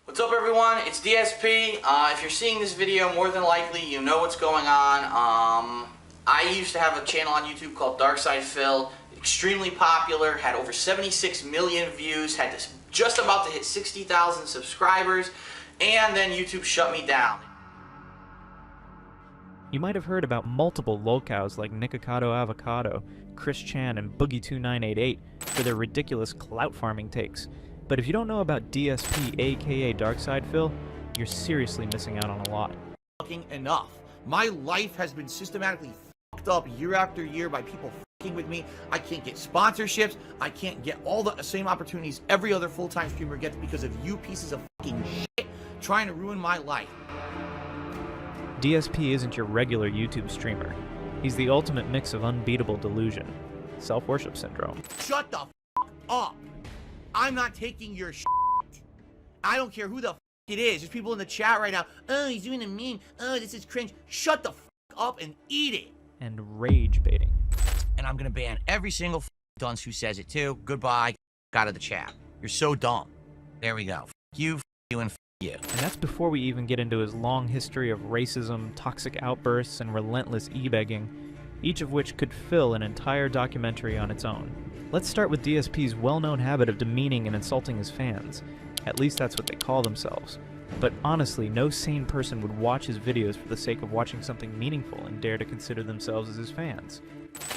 What's up everyone, it's DSP. If you're seeing this video, more than likely you know what's going on. I used to have a channel on YouTube called DarkSydePhil, extremely popular, had over 76 million views, had this just about to hit 60,000 subscribers, and then YouTube shut me down. You might have heard about multiple lolcows like Nikocado Avocado, Chris Chan, and Boogie2988 for their ridiculous clout farming takes. But if you don't know about DSP aka DarkSydePhil, you're seriously missing out on a lot. Fucking enough. My life has been systematically fucked up year after year by people fucking with me. I can't get sponsorships. I can't get all the same opportunities every other full-time streamer gets because of you pieces of fucking shit trying to ruin my life. DSP isn't your regular YouTube streamer. He's the ultimate mix of unbeatable delusion, self-worship syndrome. Shut the fuck up. I'm not taking your shit. I don't care who the fuck it is. There's people in the chat right now. Oh, he's doing a meme. Oh, this is cringe. Shut the fuck up and eat it. And rage baiting. And I'm gonna ban every single dunce who says it too. Goodbye. Out of the chat. You're so dumb. There we go. F you, and f you. And that's before we even get into his long history of racism, toxic outbursts, and relentless ebegging, each of which could fill an entire documentary on its own. Let's start with DSP's well-known habit of demeaning and insulting his fans. At least that's what they call themselves. But honestly, no sane person would watch his videos for the sake of watching something meaningful and dare to consider themselves as his fans.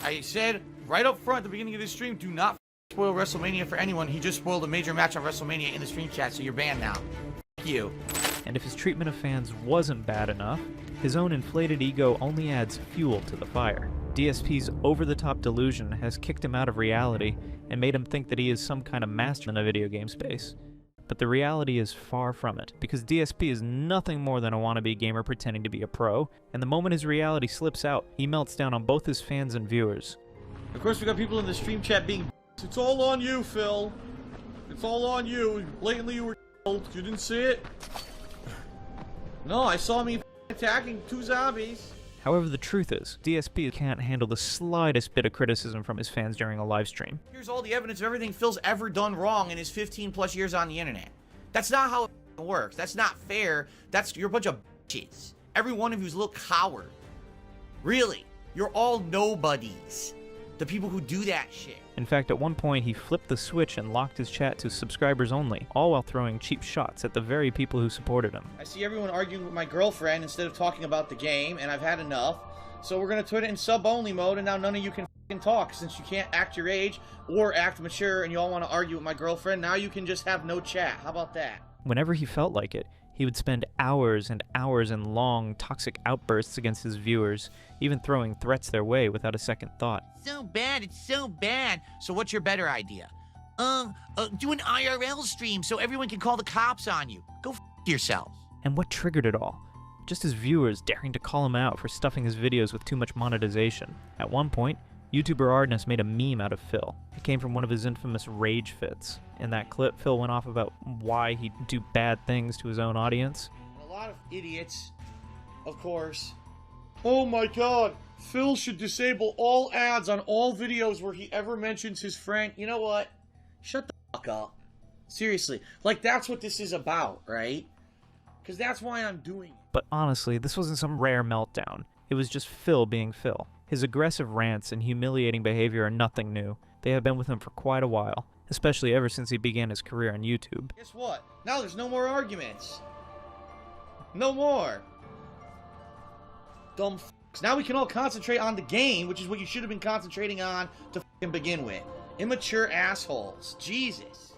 I said right up front at the beginning of this stream, do not spoil WrestleMania for anyone. He just spoiled a major match on WrestleMania in the stream chat, so you're banned now. F you. And if his treatment of fans wasn't bad enough, his own inflated ego only adds fuel to the fire. DSP's over-the-top delusion has kicked him out of reality and made him think that he is some kind of master in the video game space. But the reality is far from it, because DSP is nothing more than a wannabe gamer pretending to be a pro, and the moment his reality slips out, he melts down on both his fans and viewers. Of course, we got people in the stream chat being, it's all on you, Phil. It's all on you. Blatantly, you were you didn't see it. No, I saw me attacking two zombies. However, the truth is, DSP can't handle the slightest bit of criticism from his fans during a live stream. Here's all the evidence of everything Phil's ever done wrong in his 15 plus years on the internet. That's not how it works. That's not fair. You're a bunch of bitches. Every one of you's a little coward. Really. You're all nobodies. The people who do that shit. In fact, at one point he flipped the switch and locked his chat to subscribers only, all while throwing cheap shots at the very people who supported him. I see everyone arguing with my girlfriend instead of talking about the game, and I've had enough. So we're gonna put it in sub-only mode, and now none of you can f***ing talk, since you can't act your age or act mature, and you all want to argue with my girlfriend. Now you can just have no chat. How about that? Whenever he felt like it, he would spend hours and hours in long, toxic outbursts against his viewers, even throwing threats their way without a second thought. So bad, it's so bad. So what's your better idea? Do an IRL stream so everyone can call the cops on you. Go f yourself. And what triggered it all? Just his viewers daring to call him out for stuffing his videos with too much monetization. At one point, YouTuber Ardness made a meme out of Phil. It came from one of his infamous rage fits. In that clip, Phil went off about why he'd do bad things to his own audience. And a lot of idiots, of course. Oh my god, Phil should disable all ads on all videos where he ever mentions his friend. You know what? Shut the fuck up. Seriously. Like, that's what this is about, right? Because that's why I'm doing it. But honestly, this wasn't some rare meltdown. It was just Phil being Phil. His aggressive rants and humiliating behavior are nothing new. They have been with him for quite a while, especially ever since he began his career on YouTube. Guess what? Now there's no more arguments. No more. Dumb f***s. Now we can all concentrate on the game, which is what you should have been concentrating on to f***ing begin with. Immature assholes. Jesus.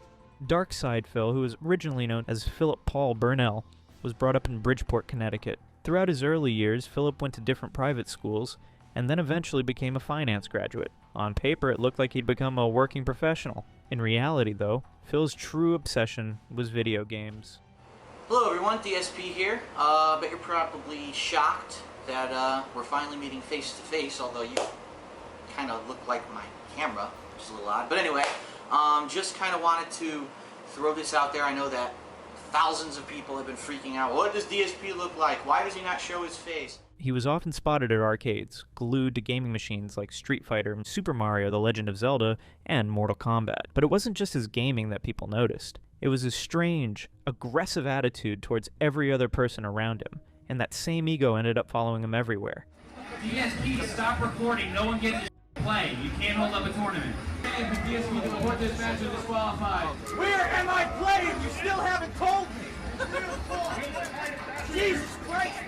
DarkSydePhil, who was originally known as Phill Burnell, was brought up in Bridgeport, Connecticut. Throughout his early years, Philip went to different private schools, and then eventually became a finance graduate. On paper, it looked like he'd become a working professional. In reality, though, Phil's true obsession was video games. Hello everyone, DSP here. Bet you're probably shocked that we're finally meeting face to face, although you kind of look like my camera, which is a little odd. But anyway, just kind of wanted to throw this out there. I know that thousands of people have been freaking out. What does DSP look like? Why does he not show his face? He was often spotted at arcades, glued to gaming machines like Street Fighter, Super Mario, The Legend of Zelda, and Mortal Kombat. But it wasn't just his gaming that people noticed. It was his strange, aggressive attitude towards every other person around him, and that same ego ended up following him everywhere. DSP, stop recording. No one gets to play. You can't hold up a tournament. DSP to report this match is disqualified. Where am I playing? You still haven't told me. Jesus Christ.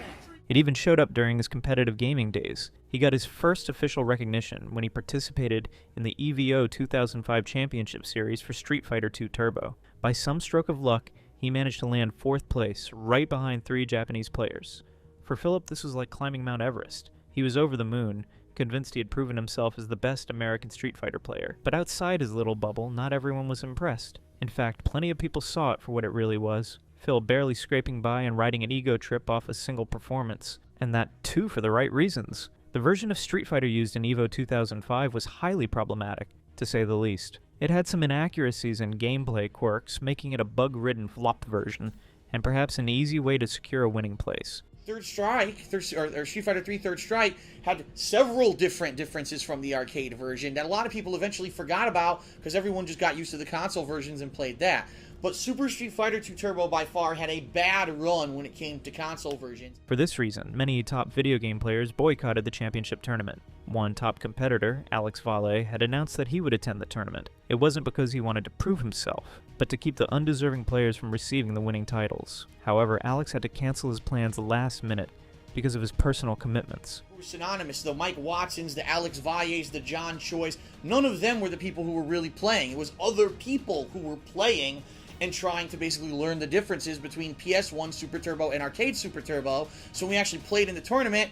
It even showed up during his competitive gaming days. He got his first official recognition when he participated in the EVO 2005 Championship Series for Street Fighter II Turbo. By some stroke of luck, he managed to land 4th place, right behind 3 Japanese players. For Philip, this was like climbing Mount Everest. He was over the moon, convinced he had proven himself as the best American Street Fighter player. But outside his little bubble, not everyone was impressed. In fact, plenty of people saw it for what it really was. Phil barely scraping by and riding an ego trip off a single performance. And that, too, for the right reasons. The version of Street Fighter used in EVO 2005 was highly problematic, to say the least. It had some inaccuracies and gameplay quirks, making it a bug-ridden flop version, and perhaps an easy way to secure a winning place. Third Strike, or Street Fighter 3 Third Strike, had several different differences from the arcade version that a lot of people eventually forgot about because everyone just got used to the console versions and played that. But Super Street Fighter 2 Turbo by far had a bad run when it came to console versions. For this reason, many top video game players boycotted the championship tournament. One top competitor, Alex Valle, had announced that he would attend the tournament. It wasn't because he wanted to prove himself, but to keep the undeserving players from receiving the winning titles. However, Alex had to cancel his plans last minute because of his personal commitments. Who were synonymous, the Mike Watsons, the Alex Valles, the John Choi's, none of them were the people who were really playing. It was other people who were playing and trying to basically learn the differences between PS1 Super Turbo and Arcade Super Turbo. So when we actually played in the tournament,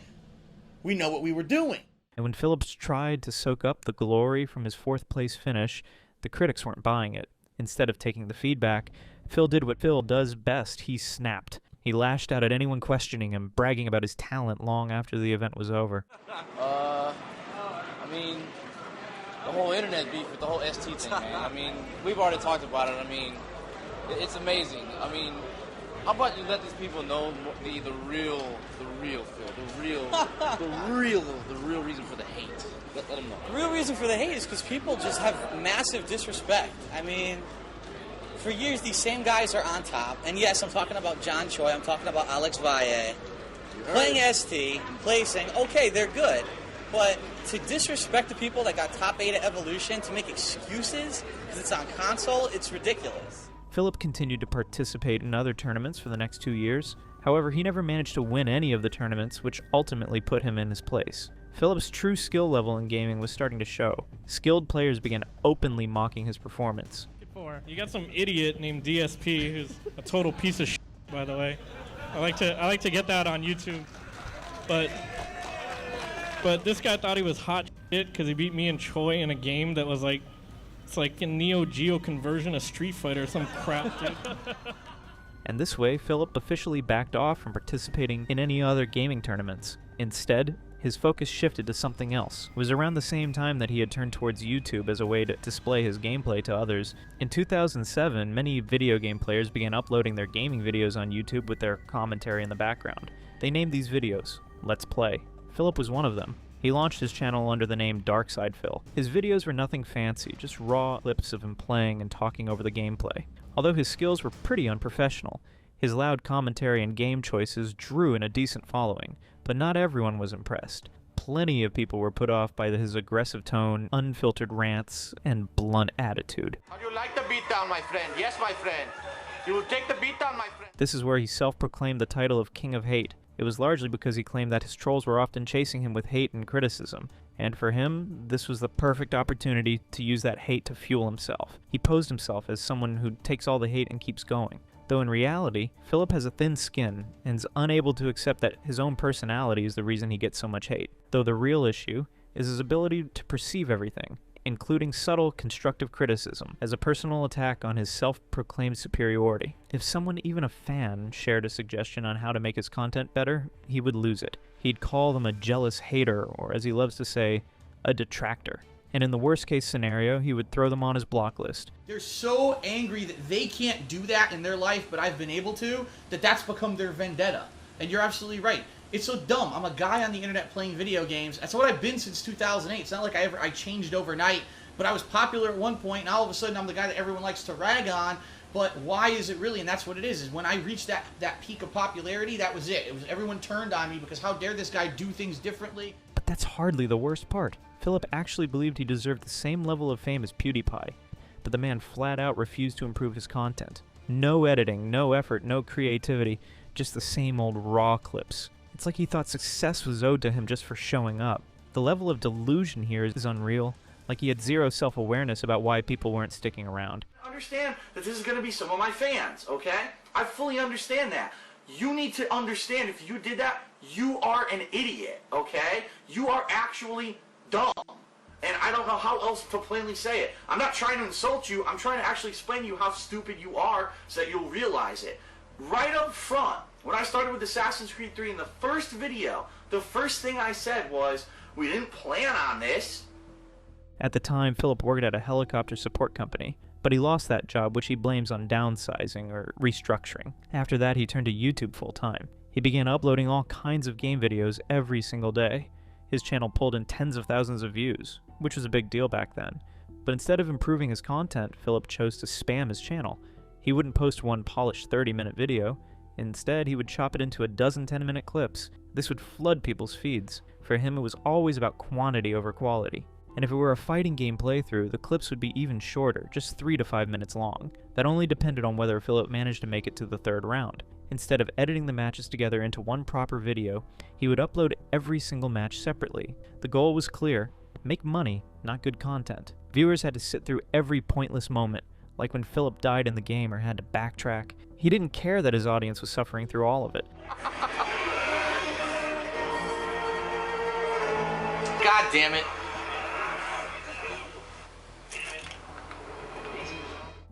we know what we were doing. And when Phillips tried to soak up the glory from his 4th place finish, the critics weren't buying it. Instead of taking the feedback, Phil did what Phil does best. He snapped. He lashed out at anyone questioning him, bragging about his talent long after the event was over. I mean, the whole internet beef with the whole ST thing, man. I mean, we've already talked about it. I mean, it's amazing. I mean, how about you let these people know the real Phil, the real reason for the hate. Let them know. The real reason for the hate is because people just have massive disrespect. I mean, for years these same guys are on top, and yes, I'm talking about John Choi, I'm talking about Alex Valle, playing ST, placing, okay, they're good, but to disrespect the people that got top 8 at Evolution, to make excuses because it's on console, it's ridiculous. Philip continued to participate in other tournaments for the next 2 years. However, he never managed to win any of the tournaments, which ultimately put him in his place. Philip's true skill level in gaming was starting to show. Skilled players began openly mocking his performance. You got some idiot named DSP who's a total piece of shit, by the way. I like to get that on YouTube. But this guy thought he was hot shit because he beat me and Choi in a game that was like, it's like a Neo Geo conversion of Street Fighter or some crap, dude. And this way, Philip officially backed off from participating in any other gaming tournaments. Instead, his focus shifted to something else. It was around the same time that he had turned towards YouTube as a way to display his gameplay to others. In 2007, many video game players began uploading their gaming videos on YouTube with their commentary in the background. They named these videos Let's Play. Philip was one of them. He launched his channel under the name DarkSydePhil. His videos were nothing fancy, just raw clips of him playing and talking over the gameplay. Although his skills were pretty unprofessional, his loud commentary and game choices drew in a decent following, but not everyone was impressed. Plenty of people were put off by his aggressive tone, unfiltered rants, and blunt attitude. How do you like the beatdown, my friend? Yes, my friend. You will take the beatdown, my friend. This is where he self-proclaimed the title of King of Hate. It was largely because he claimed that his trolls were often chasing him with hate and criticism, and for him, this was the perfect opportunity to use that hate to fuel himself. He posed himself as someone who takes all the hate and keeps going. Though in reality, Philip has a thin skin and is unable to accept that his own personality is the reason he gets so much hate. Though the real issue is his ability to perceive everything, including subtle constructive criticism, as a personal attack on his self-proclaimed superiority. If someone, even a fan, shared a suggestion on how to make his content better, he would lose it. He'd call them a jealous hater, or as he loves to say, a detractor. And in the worst case scenario, he would throw them on his block list. They're so angry that they can't do that in their life, but I've been able to, that's become their vendetta. And you're absolutely right. It's so dumb. I'm a guy on the internet playing video games. That's what I've been since 2008. It's not like I changed overnight, but I was popular at one point, and all of a sudden I'm the guy that everyone likes to rag on But why is it really? And that's what it is when I reached that peak of popularity, that was it. It was everyone turned on me because how dare this guy do things differently? But that's hardly the worst part. Phillip actually believed he deserved the same level of fame as PewDiePie, but the man flat out refused to improve his content. No editing, no effort, no creativity, just the same old raw clips. It's like he thought success was owed to him just for showing up. The level of delusion here is unreal, like he had zero self-awareness about why people weren't sticking around. Understand that this is going to be some of my fans, okay? I fully understand that. You need to understand if you did that, you are an idiot, okay? You are actually dumb. And I don't know how else to plainly say it. I'm not trying to insult you. I'm trying to actually explain to you how stupid you are so that you'll realize it. Right up front, when I started with Assassin's Creed 3 in the first video, the first thing I said was, we didn't plan on this. At the time, Phillip worked at a helicopter support company, but he lost that job, which he blames on downsizing or restructuring. After that, he turned to YouTube full-time. He began uploading all kinds of game videos every single day. His channel pulled in tens of thousands of views, which was a big deal back then. But instead of improving his content, Phillip chose to spam his channel. He wouldn't post one polished 30-minute video. Instead, he would chop it into a dozen 10-minute clips. This would flood people's feeds. For him, it was always about quantity over quality. And if it were a fighting game playthrough, the clips would be even shorter, just 3 to 5 minutes long. That only depended on whether Phillip managed to make it to the third round. Instead of editing the matches together into one proper video, he would upload every single match separately. The goal was clear: make money, not good content. Viewers had to sit through every pointless moment, like when Phillip died in the game or had to backtrack. He didn't care that his audience was suffering through all of it. God damn it.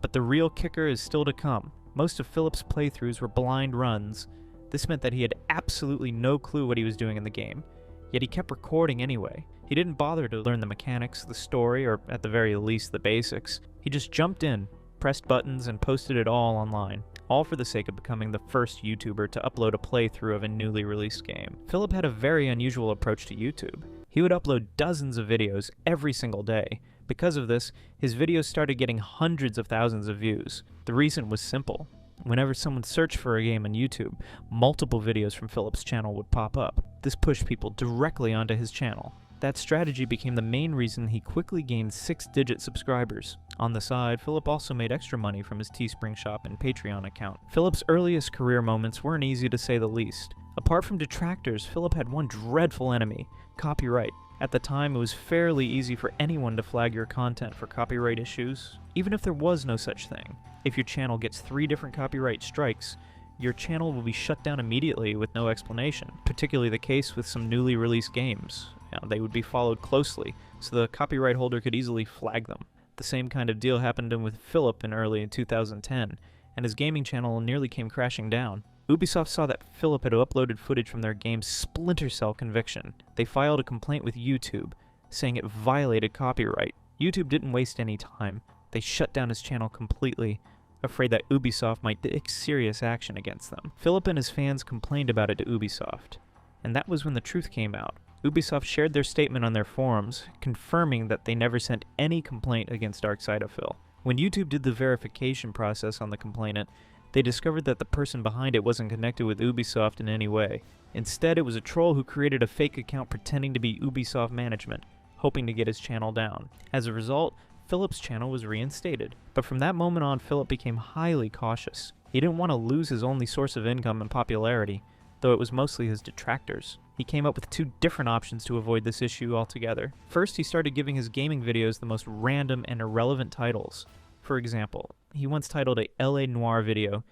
But the real kicker is still to come. Most of Phillip's playthroughs were blind runs. This meant that he had absolutely no clue what he was doing in the game. Yet he kept recording anyway. He didn't bother to learn the mechanics, the story, or at the very least the basics. He just jumped in, pressed buttons, and posted it all online. All for the sake of becoming the first YouTuber to upload a playthrough of a newly released game. Phillip had a very unusual approach to YouTube. He would upload dozens of videos every single day. Because of this, his videos started getting hundreds of thousands of views. The reason was simple. Whenever someone searched for a game on YouTube, multiple videos from Phillip's channel would pop up. This pushed people directly onto his channel. That strategy became the main reason he quickly gained 6-digit subscribers. On the side, Phillip also made extra money from his Teespring shop and Patreon account. Phillip's earliest career moments weren't easy to say the least. Apart from detractors, Phillip had one dreadful enemy: copyright. At the time, it was fairly easy for anyone to flag your content for copyright issues, even if there was no such thing. If your channel gets 3 different copyright strikes, your channel will be shut down immediately with no explanation, particularly the case with some newly released games. They would be followed closely, so the copyright holder could easily flag them. The same kind of deal happened with Phillip in early 2010, and his gaming channel nearly came crashing down. Ubisoft saw that Phillip had uploaded footage from their game Splinter Cell Conviction. They filed a complaint with YouTube, saying it violated copyright. YouTube didn't waste any time. They shut down his channel completely, afraid that Ubisoft might take serious action against them. Phillip and his fans complained about it to Ubisoft, and that was when the truth came out. Ubisoft shared their statement on their forums, confirming that they never sent any complaint against DarkSydePhil. When YouTube did the verification process on the complainant, they discovered that the person behind it wasn't connected with Ubisoft in any way. Instead, it was a troll who created a fake account pretending to be Ubisoft management, hoping to get his channel down. As a result, Phillip's channel was reinstated. But from that moment on, Phillip became highly cautious. He didn't want to lose his only source of income and popularity, though it was mostly his detractors. He came up with 2 different options to avoid this issue altogether. First, he started giving his gaming videos the most random and irrelevant titles. For example, he once titled a LA Noire video,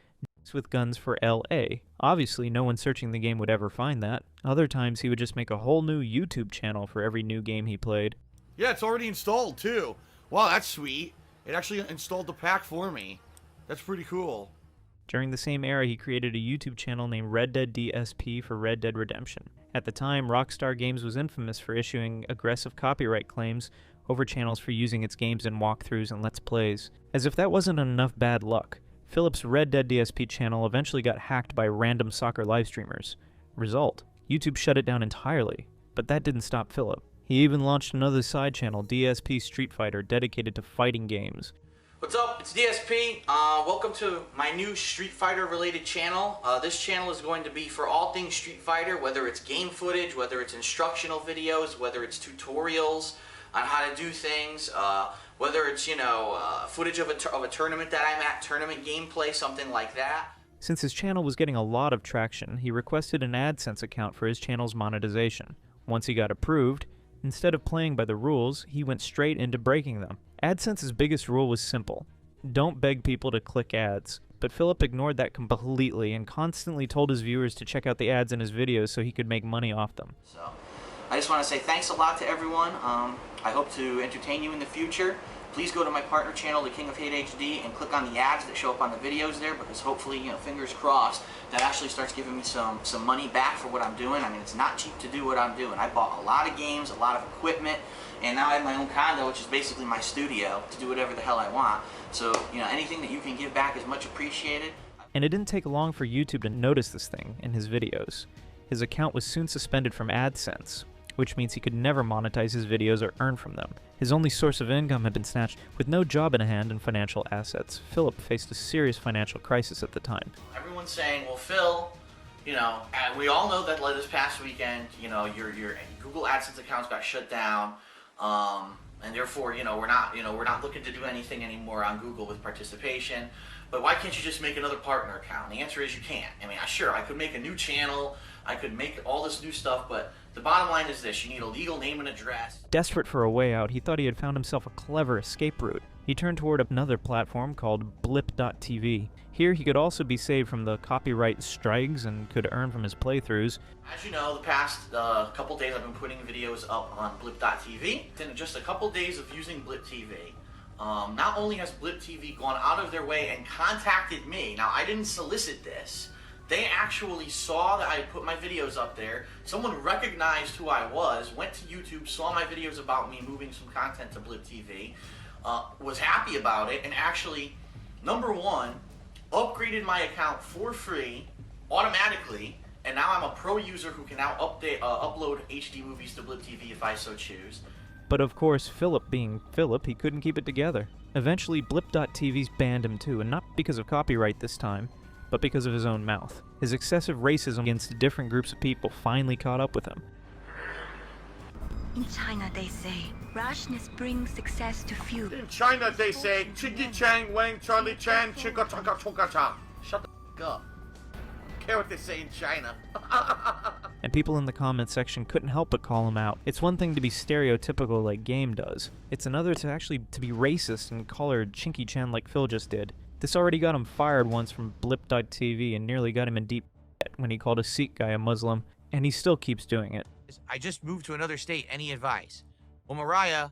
with guns for LA. Obviously, no one searching the game would ever find that. Other times, he would just make a whole new YouTube channel for every new game he played. Yeah, it's already installed, too. Wow, that's sweet. It actually installed the pack for me. That's pretty cool. During the same era, he created a YouTube channel named Red Dead DSP for Red Dead Redemption. At the time, Rockstar Games was infamous for issuing aggressive copyright claims over channels for using its games in walkthroughs and Let's Plays. As if that wasn't enough bad luck, Phillip's Red Dead DSP channel eventually got hacked by random soccer livestreamers. Result: YouTube shut it down entirely. But that didn't stop Phillip. He even launched another side channel, DSP Street Fighter, dedicated to fighting games. What's up? It's DSP. Welcome to my new Street Fighter related channel. This channel is going to be for all things Street Fighter, whether it's game footage, whether it's instructional videos, whether it's tutorials on how to do things, whether it's, footage of a tournament that I'm at, tournament gameplay, something like that. Since his channel was getting a lot of traction, he requested an AdSense account for his channel's monetization. Once he got approved, instead of playing by the rules, he went straight into breaking them. AdSense's biggest rule was simple: don't beg people to click ads. But Philip ignored that completely and constantly told his viewers to check out the ads in his videos so he could make money off them. So, I just want to say thanks a lot to everyone. I hope to entertain you in the future. Please go to my partner channel, The King of Hate HD, and click on the ads that show up on the videos there, because hopefully, fingers crossed, that actually starts giving me some money back for what I'm doing. I mean, it's not cheap to do what I'm doing. I bought a lot of games, a lot of equipment, and now I have my own condo, which is basically my studio, to do whatever the hell I want. So, anything that you can give back is much appreciated. And it didn't take long for YouTube to notice this thing in his videos. His account was soon suspended from AdSense, which means he could never monetize his videos or earn from them. His only source of income had been snatched. With no job in hand and financial assets, Philip faced a serious financial crisis at the time. Everyone's saying, well, Phil, and we all know that this past weekend, your Google AdSense accounts got shut down, and therefore, we're not looking to do anything anymore on Google with participation. But why can't you just make another partner account? And the answer is you can't. I mean, sure, I could make a new channel, I could make all this new stuff, but the bottom line is this: you need a legal name and address. Desperate for a way out, he thought he had found himself a clever escape route. He turned toward another platform called blip.tv. Here he could also be saved from the copyright strikes and could earn from his playthroughs. As you know, the past couple days I've been putting videos up on blip.tv. In just a couple days of using blip.tv, not only has blip.tv gone out of their way and contacted me. Now, I didn't solicit this. They actually saw that I put my videos up there. Someone recognized who I was, went to YouTube, saw my videos about me moving some content to blip.tv, was happy about it, and actually, number one, upgraded my account for free, automatically, and now I'm a pro user who can now upload HD movies to blip.tv if I so choose. But of course, Philip being Philip, he couldn't keep it together. Eventually, blip.tv's banned him too, and not because of copyright this time, but because of his own mouth. His excessive racism against different groups of people finally caught up with him. In China, they say, rashness brings success to few. In China, they say, Chiggy Chang Wang Charlie Chan Chika Chaka Choka Cha. Shut the f up. I don't care what they say in China. And people in the comment section couldn't help but call him out. It's one thing to be stereotypical like Game does. It's another to be racist and call her Chinky Chan like Phil just did. This already got him fired once from blip.tv and nearly got him in deep debt when he called a Sikh guy a Muslim, and he still keeps doing it. I just moved to another state. Any advice? Well, Mariah,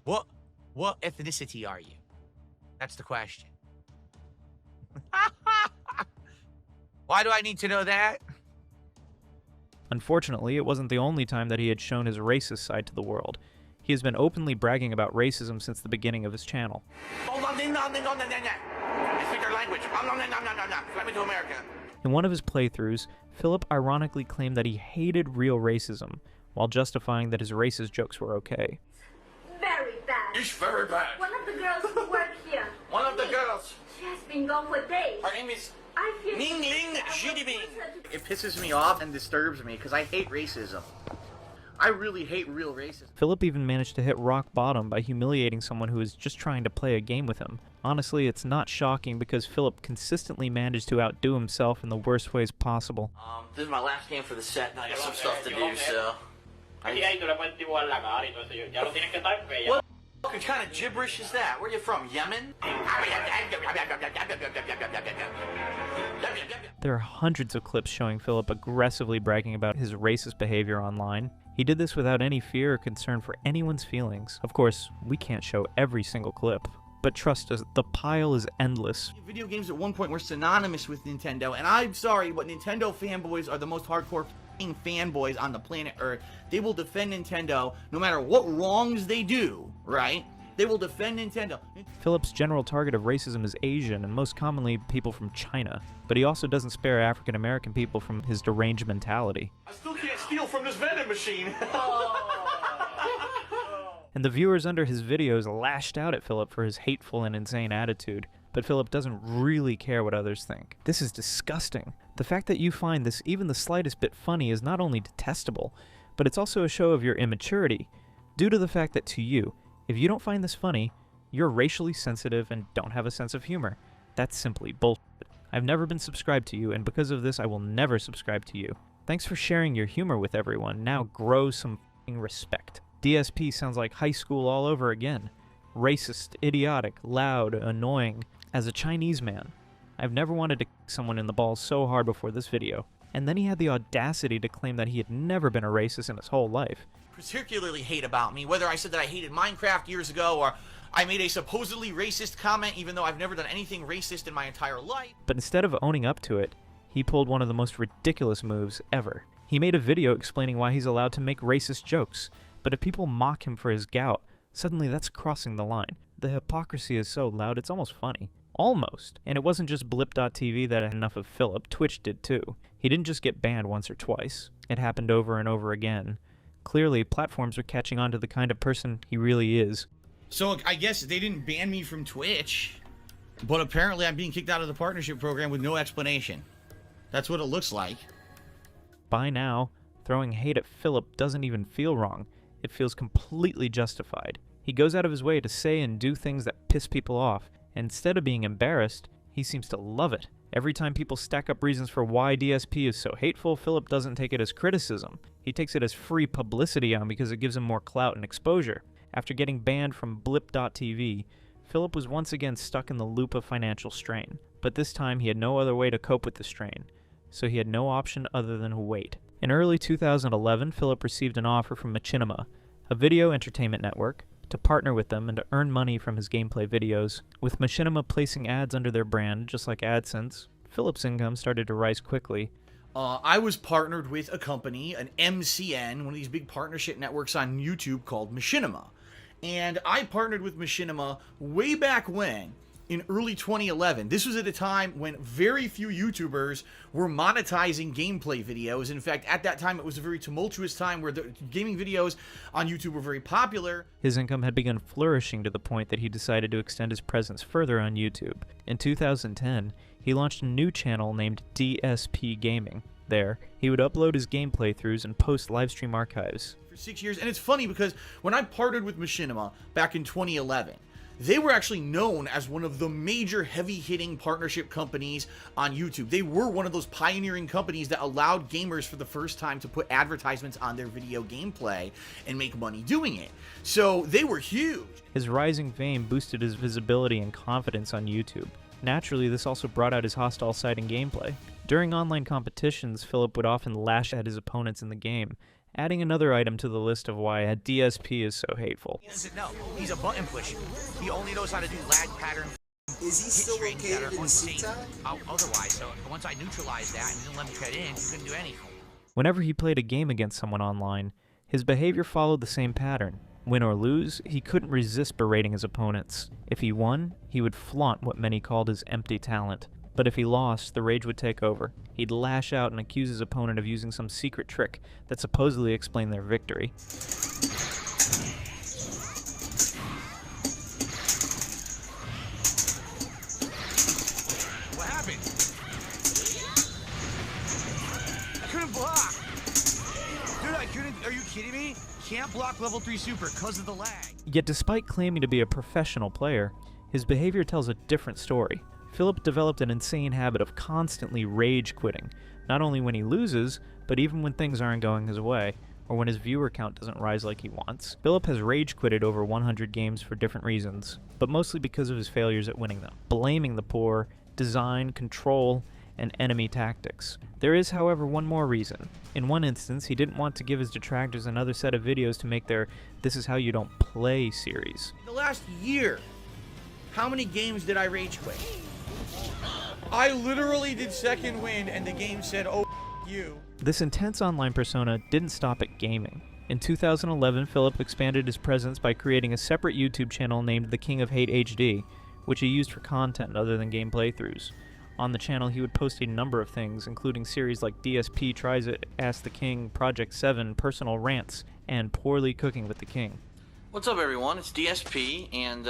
what ethnicity are you? That's the question. Why do I need to know that? Unfortunately, it wasn't the only time that he had shown his racist side to the world. He has been openly bragging about racism since the beginning of his channel. In one of his playthroughs, Philip ironically claimed that he hated real racism, while justifying that his racist jokes were okay. Very bad. It's very bad. One of the girls who work here. One of the girls. She has been gone for days. Her name is I feel Ning Ling I will Jidibing. force her to- It pisses me off and disturbs me because I hate racism. I really hate real racism. Philip even managed to hit rock bottom by humiliating someone who was just trying to play a game with him. Honestly, it's not shocking because Philip consistently managed to outdo himself in the worst ways possible. This is my last game for the set, and I got some stuff to do, so... What kind of gibberish is that? Where are you from, Yemen? There are hundreds of clips showing Philip aggressively bragging about his racist behavior online. He did this without any fear or concern for anyone's feelings. Of course, we can't show every single clip, but trust us, the pile is endless. Video games at one point were synonymous with Nintendo, and I'm sorry, but Nintendo fanboys are the most hardcore f***ing fanboys on the planet Earth. They will defend Nintendo no matter what wrongs they do, right? They will defend Nintendo. Philip's general target of racism is Asian, and most commonly people from China, but he also doesn't spare African American people from his deranged mentality. I still can't steal from this vending machine. and the viewers under his videos lashed out at Phillip for his hateful and insane attitude. But Phillip doesn't really care what others think. This is disgusting. The fact that you find this even the slightest bit funny is not only detestable, but it's also a show of your immaturity, due to the fact that to you, if you don't find this funny, you're racially sensitive and don't have a sense of humor. That's simply bullshit. I've never been subscribed to you, and because of this, I will never subscribe to you. Thanks for sharing your humor with everyone. Now grow some f***ing respect. DSP sounds like high school all over again. Racist, idiotic, loud, annoying. As a Chinese man, I've never wanted to kick someone in the balls so hard before this video. And then he had the audacity to claim that he had never been a racist in his whole life. Particularly hate about me, whether I said that I hated Minecraft years ago or I made a supposedly racist comment even though I've never done anything racist in my entire life. But instead of owning up to it, he pulled one of the most ridiculous moves ever. He made a video explaining why he's allowed to make racist jokes, but if people mock him for his gout, suddenly that's crossing the line. The hypocrisy is so loud it's almost funny. Almost. And it wasn't just Blip.tv that had enough of Phillip, Twitch did too. He didn't just get banned once or twice. It happened over and over again. Clearly, platforms are catching on to the kind of person he really is. So I guess they didn't ban me from Twitch, but apparently I'm being kicked out of the partnership program with no explanation. That's what it looks like. By now, throwing hate at Phillip doesn't even feel wrong. It feels completely justified. He goes out of his way to say and do things that piss people off. Instead of being embarrassed, he seems to love it. Every time people stack up reasons for why DSP is so hateful, Phillip doesn't take it as criticism. He takes it as free publicity because it gives him more clout and exposure. After getting banned from Blip.tv, Phillip was once again stuck in the loop of financial strain. But this time he had no other way to cope with the strain, so he had no option other than to wait. In early 2011, Phillip received an offer from Machinima, a video entertainment network, to partner with them and to earn money from his gameplay videos. With Machinima placing ads under their brand, just like AdSense, Phillip's income started to rise quickly. I was partnered with a company, an MCN, one of these big partnership networks on YouTube called Machinima. And I partnered with Machinima way back when, in early 2011. This was at a time when very few YouTubers were monetizing gameplay videos. In fact, at that time, it was a very tumultuous time where the gaming videos on YouTube were very popular. His income had begun flourishing to the point that he decided to extend his presence further on YouTube. In 2010, he launched a new channel named DSP Gaming. There, he would upload his game playthroughs and post livestream archives. For 6 years, and it's funny because when I partnered with Machinima back in 2011, they were actually known as one of the major heavy-hitting partnership companies on YouTube. They were one of those pioneering companies that allowed gamers for the first time to put advertisements on their video gameplay and make money doing it. So they were huge. His rising fame boosted his visibility and confidence on YouTube. Naturally, this also brought out his hostile side in gameplay. During online competitions, Phillip would often lash at his opponents in the game, adding another item to the list of why a DSP is so hateful. No, he's a button pusher. He only knows how to do lag pattern. Is he still located in syde? Otherwise, so once I neutralized that and didn't let me cut in, he couldn't do anything. Whenever he played a game against someone online, his behavior followed the same pattern. Win or lose, he couldn't resist berating his opponents. If he won, he would flaunt what many called his empty talent. But if he lost, the rage would take over. He'd lash out and accuse his opponent of using some secret trick that supposedly explained their victory. What happened? I couldn't block. Dude, I couldn't. Are you kidding me? Can't block level 3 super because of the lag. Yet despite claiming to be a professional player, his behavior tells a different story. Phillip developed an insane habit of constantly rage quitting, not only when he loses, but even when things aren't going his way, or when his viewer count doesn't rise like he wants. Phillip has rage quitted over 100 games for different reasons, but mostly because of his failures at winning them, blaming the poor, design, control, and enemy tactics. There is, however, one more reason. In one instance, he didn't want to give his detractors another set of videos to make their "This Is How You Don't Play" series. In the last year, how many games did I rage quit? I literally did second wind and the game said, "Oh, you." This intense online persona didn't stop at gaming. In 2011, Phillip expanded his presence by creating a separate YouTube channel named The King of Hate HD, which he used for content other than game playthroughs. On the channel, he would post a number of things, including series like DSP Tries It, Ask the King, Project 7, Personal Rants, and Poorly Cooking with the King. What's up, everyone? It's DSP, and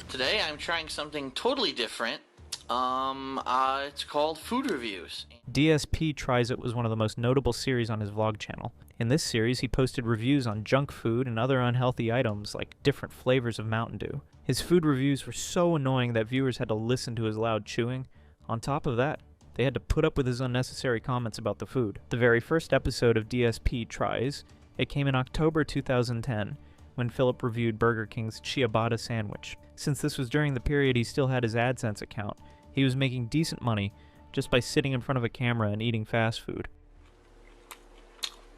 today I'm trying something totally different. It's called food reviews. DSP Tries It was one of the most notable series on his vlog channel. In this series, he posted reviews on junk food and other unhealthy items like different flavors of Mountain Dew. His food reviews were so annoying that viewers had to listen to his loud chewing. On top of that, they had to put up with his unnecessary comments about the food. The very first episode of DSP Tries It came in October 2010, when Philip reviewed Burger King's ciabatta sandwich. Since this was during the period he still had his AdSense account, he was making decent money just by sitting in front of a camera and eating fast food.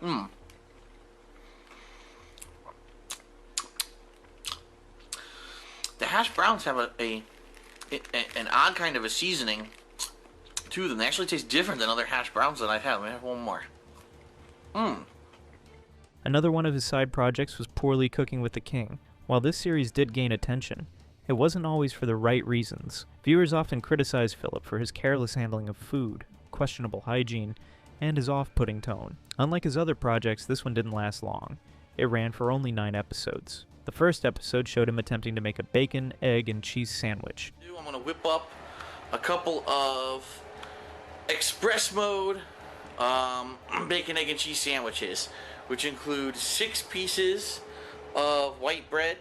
The hash browns have an odd kind of a seasoning to them. They actually taste different than other hash browns that I've had. Let me have one more. Another one of his side projects was Poorly Cooking with the King. While this series did gain attention, it wasn't always for the right reasons. Viewers often criticized Philip for his careless handling of food, questionable hygiene, and his off-putting tone. Unlike his other projects, this one didn't last long. It ran for only 9 episodes. The first episode showed him attempting to make a bacon, egg, and cheese sandwich. I'm going to whip up a couple of express mode bacon, egg, and cheese sandwiches, which include 6 pieces of white bread,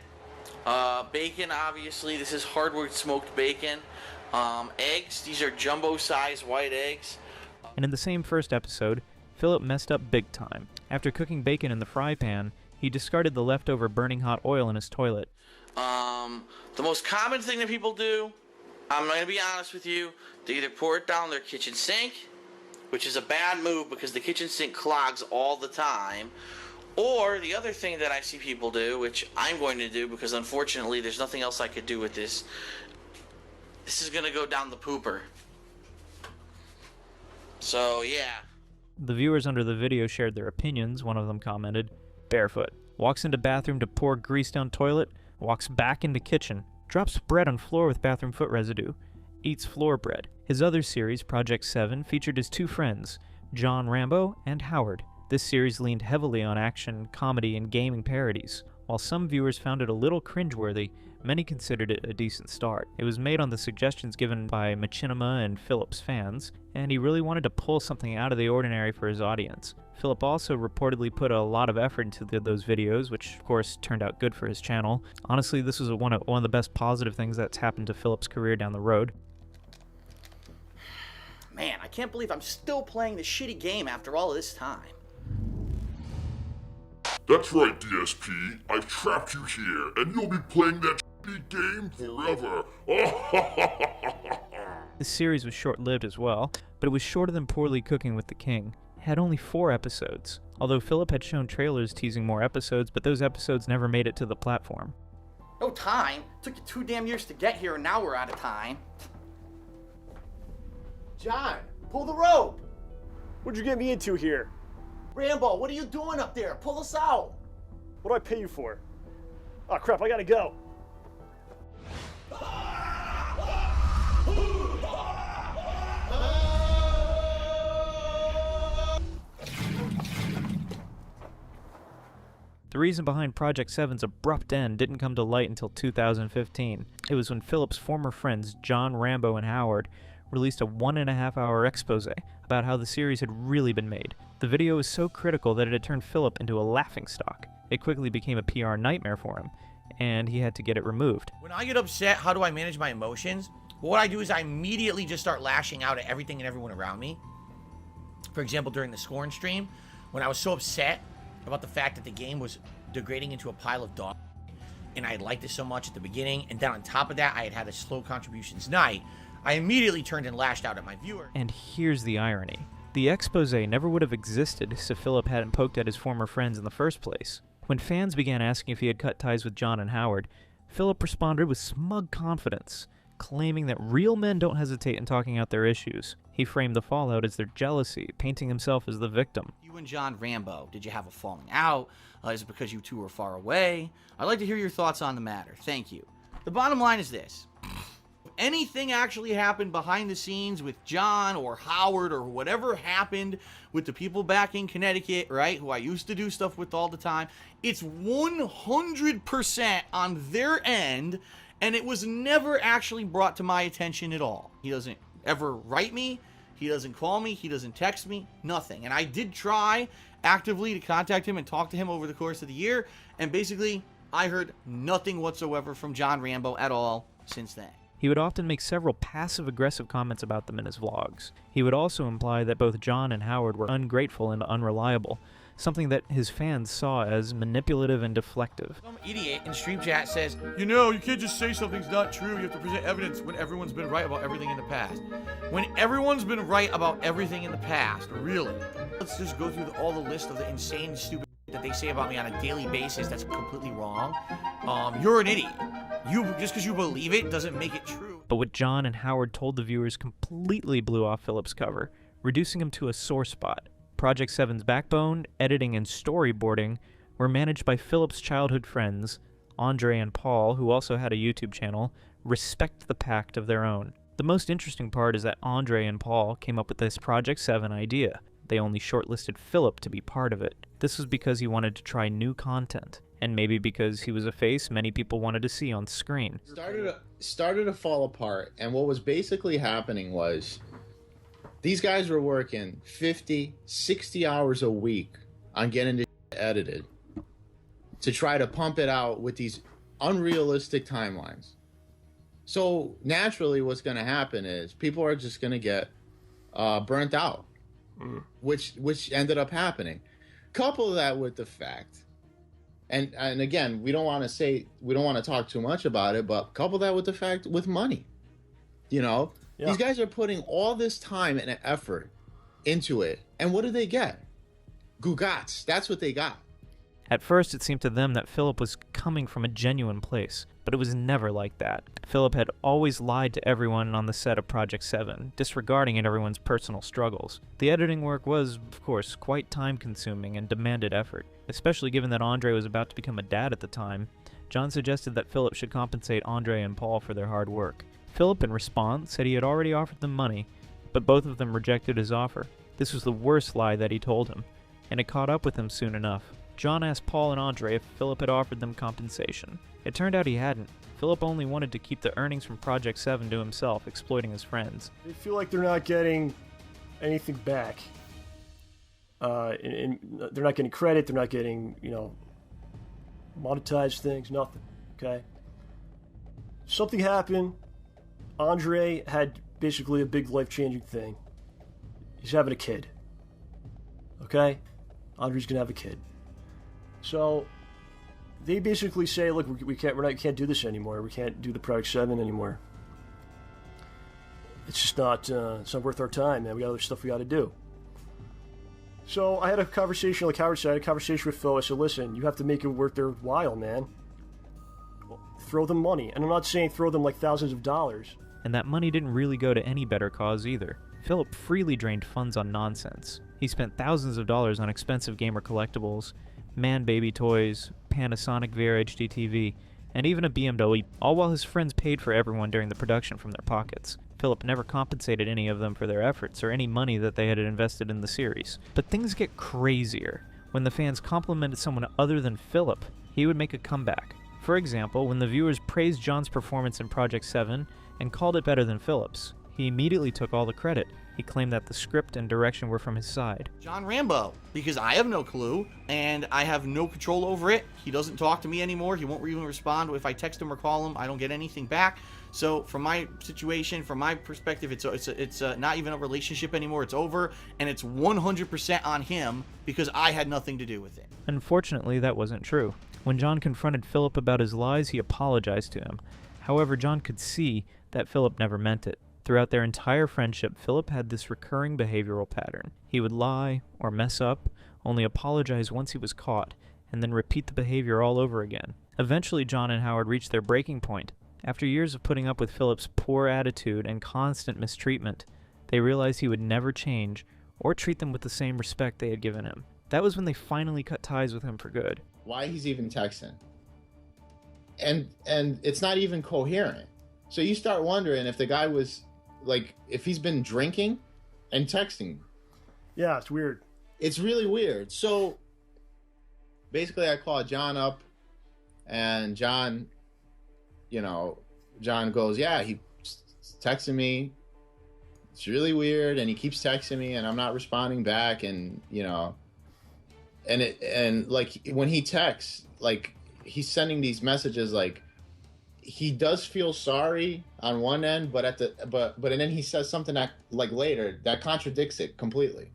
bacon, obviously. This is hardwood smoked bacon. Eggs, these are jumbo-sized white eggs. And in the same first episode, Philip messed up big time. After cooking bacon in the fry pan, he discarded the leftover burning hot oil in his toilet. The most common thing that people do, I'm going to be honest with you, they either pour it down their kitchen sink, which is a bad move because the kitchen sink clogs all the time, or the other thing that I see people do, which I'm going to do because unfortunately there's nothing else I could do with this, this is going to go down the pooper. So, yeah. The viewers under the video shared their opinions. One of them commented, "Barefoot. Walks into bathroom to pour grease down toilet, walks back into kitchen, drops bread on floor with bathroom foot residue, eats floor bread." His other series, Project 7, featured his 2 friends, John Rambo and Howard. This series leaned heavily on action, comedy, and gaming parodies. While some viewers found it a little cringeworthy, many considered it a decent start. It was made on the suggestions given by Machinima and Philip's fans, and he really wanted to pull something out of the ordinary for his audience. Philip also reportedly put a lot of effort into those videos, which of course turned out good for his channel. Honestly, this was one of the best positive things that's happened to Philip's career down the road. Man, I can't believe I'm still playing this shitty game after all of this time. That's right, DSP. I've trapped you here, and you'll be playing that shitty game forever. This series was short-lived as well, but it was shorter than Poorly Cooking with the King. It had only 4 episodes, although Philip had shown trailers teasing more episodes, but those episodes never made it to the platform. No time? Took you 2 damn years to get here, and now we're out of time. John, pull the rope. What'd you get me into here? Rambo, what are you doing up there? Pull us out. What do I pay you for? Oh crap, I gotta go. The reason behind Project 7's abrupt end didn't come to light until 2015. It was when Philip's former friends John Rambo and Howard released a 1.5-hour expose about how the series had really been made. The video was so critical that it had turned Philip into a laughingstock. It quickly became a PR nightmare for him, and he had to get it removed. When I get upset, how do I manage my emotions? What I do is I immediately just start lashing out at everything and everyone around me. For example, during the Scorn stream, when I was so upset about the fact that the game was degrading into a pile of dog, and I had liked it so much at the beginning, and then on top of that, I had a slow contributions night, I immediately turned and lashed out at my viewer. And here's the irony. The expose never would have existed if Philip hadn't poked at his former friends in the first place. When fans began asking if he had cut ties with John and Howard, Philip responded with smug confidence, claiming that real men don't hesitate in talking out their issues. He framed the fallout as their jealousy, painting himself as the victim. You and John Rambo, did you have a falling out? Is it because you two were far away? I'd like to hear your thoughts on the matter. Thank you. The bottom line is this. anything actually happened behind the scenes with John or Howard or whatever happened with the people back in Connecticut, right, who I used to do stuff with all the time, it's 100% on their end, and it was never actually brought to my attention at all. He doesn't ever write me. He doesn't call me. He doesn't text me. Nothing. And I did try actively to contact him and talk to him over the course of the year, and basically I heard nothing whatsoever from John Rambo at all since then. He would often make several passive-aggressive comments about them in his vlogs. He would also imply that both John and Howard were ungrateful and unreliable, something that his fans saw as manipulative and deflective. Some idiot in stream chat says, you know, you can't just say something's not true. You have to present evidence when everyone's been right about everything in the past. When everyone's been right about everything in the past, really? Let's just go through all the list of the insane, stupid that they say about me on a daily basis that's completely wrong. You're an idiot. Just because you believe it doesn't make it true. But what John and Howard told the viewers completely blew off Phillip's cover, reducing him to a sore spot. Project 7's backbone, editing, and storyboarding were managed by Phillip's childhood friends, Andre and Paul, who also had a YouTube channel, respect the pact of their own. The most interesting part is that Andre and Paul came up with this Project 7 idea. They only shortlisted Phillip to be part of it. This was because he wanted to try new content, and maybe because he was a face many people wanted to see on screen. Started to fall apart, and what was basically happening was these guys were working 50, 60 hours a week on getting this edited to try to pump it out with these unrealistic timelines. So naturally what's going to happen is people are just going to get burnt out, which ended up happening. Couple that with the fact, and again, we don't want to talk too much about it, but couple that with the fact with money. You know, these guys are putting all this time and effort into it, and what do they get? Gugats. That's what they got. At first, it seemed to them that Phillip was coming from a genuine place, but it was never like that. Phillip had always lied to everyone on the set of Project 7, disregarding everyone's personal struggles. The editing work was, of course, quite time-consuming and demanded effort, especially given that Andre was about to become a dad at the time. John suggested that Phillip should compensate Andre and Paul for their hard work. Phillip, in response, said he had already offered them money, but both of them rejected his offer. This was the worst lie that he told him, and it caught up with him soon enough. John asked Paul and Andre if Phillip had offered them compensation. It turned out he hadn't. Phillip only wanted to keep the earnings from Project 7 to himself, exploiting his friends. They feel like they're not getting anything back. And they're not getting credit, they're not getting, monetized things, nothing, okay? Something happened. Andre had basically a big life-changing thing. He's having a kid, okay? Andre's gonna have a kid. So they basically say, look, we can't do this anymore. We can't do the Project 7 anymore. It's just not worth our time, man. We got other stuff we got to do. So I had a conversation, like Howard said, I had a conversation with Phil. I said, listen, you have to make it worth their while, man. Throw them money. And I'm not saying throw them like thousands of dollars. And that money didn't really go to any better cause either. Phillip freely drained funds on nonsense. He spent thousands of dollars on expensive gamer collectibles, man-baby toys, Panasonic VRHD TV, and even a BMW, all while his friends paid for everyone during the production from their pockets. Phillip never compensated any of them for their efforts or any money that they had invested in the series. But things get crazier. When the fans complimented someone other than Phillip, he would make a comeback. For example, when the viewers praised John's performance in Project 7 and called it better than Phillip's, he immediately took all the credit. He claimed that the script and direction were from his side. John Rambo, because I have no clue, and I have no control over it. He doesn't talk to me anymore. He won't even respond. If I text him or call him, I don't get anything back. So from my situation, from my perspective, it's not even a relationship anymore. It's over, and it's 100% on him because I had nothing to do with it. Unfortunately, that wasn't true. When John confronted Phillip about his lies, he apologized to him. However, John could see that Phillip never meant it. Throughout their entire friendship, Phillip had this recurring behavioral pattern. He would lie or mess up, only apologize once he was caught, and then repeat the behavior all over again. Eventually, John and Howard reached their breaking point. After years of putting up with Phillip's poor attitude and constant mistreatment, they realized he would never change or treat them with the same respect they had given him. That was when they finally cut ties with him for good. Why he's even texting. And it's not even coherent. So you start wondering if the guy was, like, if he's been drinking and texting. Yeah, it's weird. It's really weird. So basically I call John up, and John, you know, John goes, yeah, he's texting me. It's really weird, and he keeps texting me, and I'm not responding back, and, you know, and like, when he texts, like, he's sending these messages, like, he does feel sorry on one end, but and then he says something that, like, later that contradicts it completely.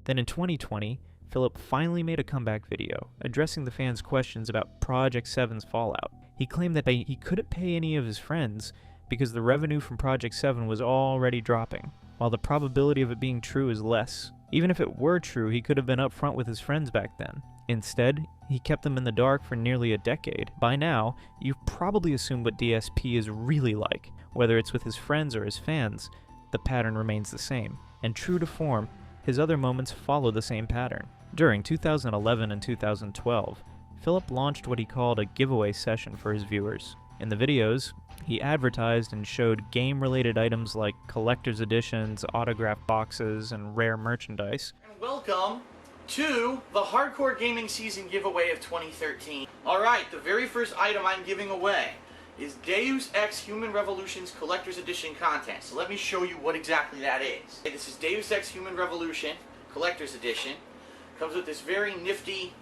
Then in 2020, Phillip finally made a comeback video addressing the fans' questions about Project 7's fallout. He claimed that he couldn't pay any of his friends because the revenue from Project 7 was already dropping, while the probability of it being true is less. Even if it were true, he could have been upfront with his friends back then. Instead, he kept them in the dark for nearly a decade. By now, you've probably assumed what DSP is really like. Whether it's with his friends or his fans, the pattern remains the same. And true to form, his other moments follow the same pattern. During 2011 and 2012, Phillip launched what he called a giveaway session for his viewers. In the videos, he advertised and showed game-related items like collector's editions, autograph boxes, and rare merchandise. And welcome to the Hardcore Gaming Season giveaway of 2013. Alright, the very first item I'm giving away is Deus Ex Human Revolution's Collector's Edition content. So let me show you what exactly that is. This is Deus Ex Human Revolution Collector's Edition. Comes with this very nifty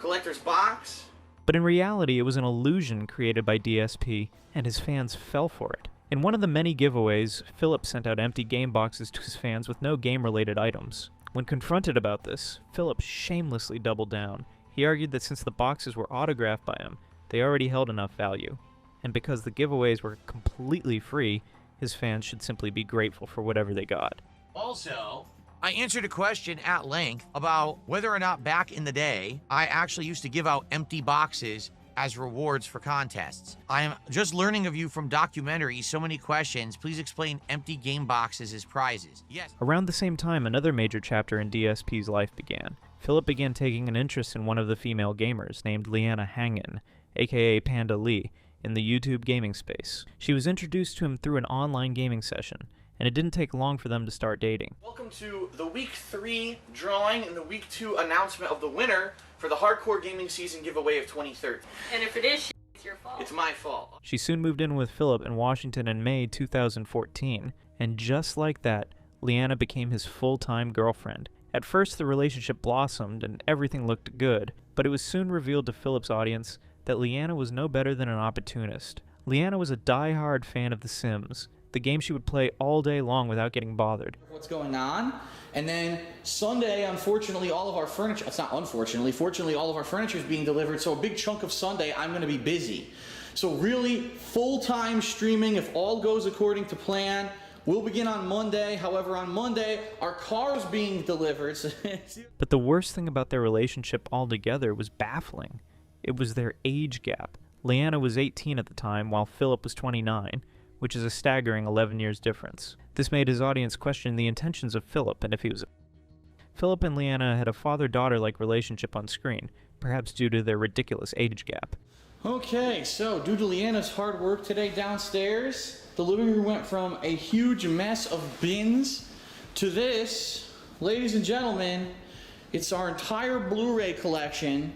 collector's box. But in reality, it was an illusion created by DSP, and his fans fell for it. In one of the many giveaways, Phillip sent out empty game boxes to his fans with no game-related items. When confronted about this, Phillip shamelessly doubled down. He argued that since the boxes were autographed by him, they already held enough value. And because the giveaways were completely free, his fans should simply be grateful for whatever they got. Also, I answered a question at length about whether or not back in the day, I actually used to give out empty boxes as rewards for contests. I am just learning of you from documentaries, so many questions. Please explain empty game boxes as prizes. Yes. Around the same time, another major chapter in DSP's life began. Phillip began taking an interest in one of the female gamers named Leanna Hangin, aka Panda Lee, in the YouTube gaming space. She was introduced to him through an online gaming session, and it didn't take long for them to start dating. Welcome to the Week 3 drawing and the Week 2 announcement of the winner for the Hardcore Gaming Season giveaway of 2013. And if it is it's your fault. It's my fault. She soon moved in with Phillip in Washington in May 2014, and just like that, Leanna became his full-time girlfriend. At first, the relationship blossomed and everything looked good, but it was soon revealed to Phillip's audience that Leanna was no better than an opportunist. Leanna was a die-hard fan of The Sims, the game she would play all day long without getting bothered. What's going on? And then Sunday, unfortunately, all of our furniture, it's not unfortunately, fortunately, all of our furniture is being delivered, so a big chunk of Sunday, I'm going to be busy. So really, full-time streaming, if all goes according to plan, will begin on Monday. However, on Monday, our car is being delivered. But the worst thing about their relationship altogether was baffling. It was their age gap. Leanna was 18 at the time, while Phillip was 29, which is a staggering 11 years difference. This made his audience question the intentions of Phillip and if he was Phillip and Leanna had a father-daughter-like relationship on screen, perhaps due to their ridiculous age gap. Okay, so due to Leanna's hard work today downstairs, the living room went from a huge mess of bins to this. Ladies and gentlemen, it's our entire Blu-ray collection,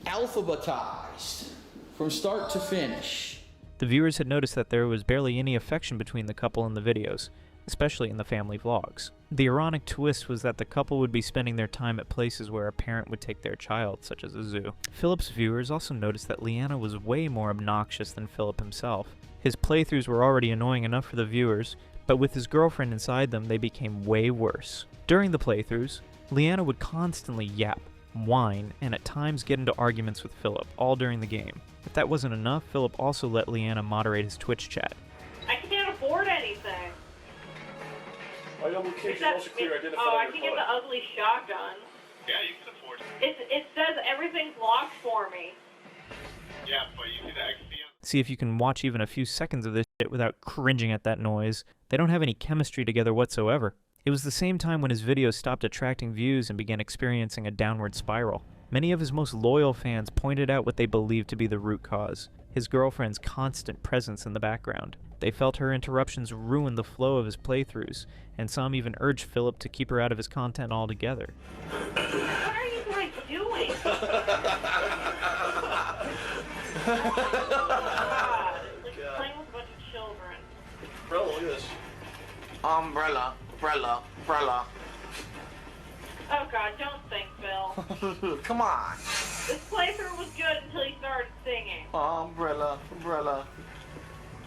alphabetized from start to finish. The viewers had noticed that there was barely any affection between the couple in the videos, especially in the family vlogs. The ironic twist was that the couple would be spending their time at places where a parent would take their child, such as a zoo. Phillip's viewers also noticed that Leanna was way more obnoxious than Phillip himself. His playthroughs were already annoying enough for the viewers, but with his girlfriend inside them, they became way worse. During the playthroughs, Leanna would constantly yap, whine, and at times get into arguments with Phillip, all during the game. If that wasn't enough, Phillip also let Leanna moderate his Twitch chat. I can't afford anything. I can get the ugly shotgun. Yeah, you can afford it. It says everything's locked for me. Yeah, but you can actually... See if you can watch even a few seconds of this shit without cringing at that noise. They don't have any chemistry together whatsoever. It was the same time when his videos stopped attracting views and began experiencing a downward spiral. Many of his most loyal fans pointed out what they believed to be the root cause. his girlfriend's constant presence in the background. They felt her interruptions ruined the flow of his playthroughs, and some even urged Philip to keep her out of his content altogether. What are you guys doing? Like playing with a bunch of children. Bro, look at this. Umbrella. Oh God, don't sing, Phil. Come on. This playthrough was good until he started singing. Umbrella.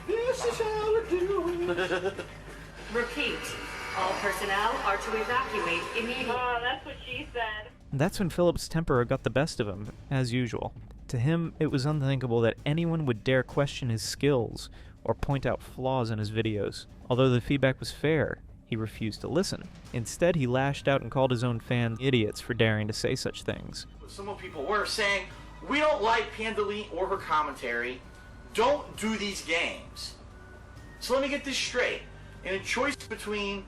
This is how we do it. Repeat. All personnel are to evacuate immediately. Oh, that's what she said. That's when Philip's temper got the best of him, as usual. To him, it was unthinkable that anyone would dare question his skills or point out flaws in his videos. Although the feedback was fair, he refused to listen. Instead, he lashed out and called his own fans idiots for daring to say such things. Some people were saying, we don't like Panda Lee or her commentary. Don't do these games. So let me get this straight. In a choice between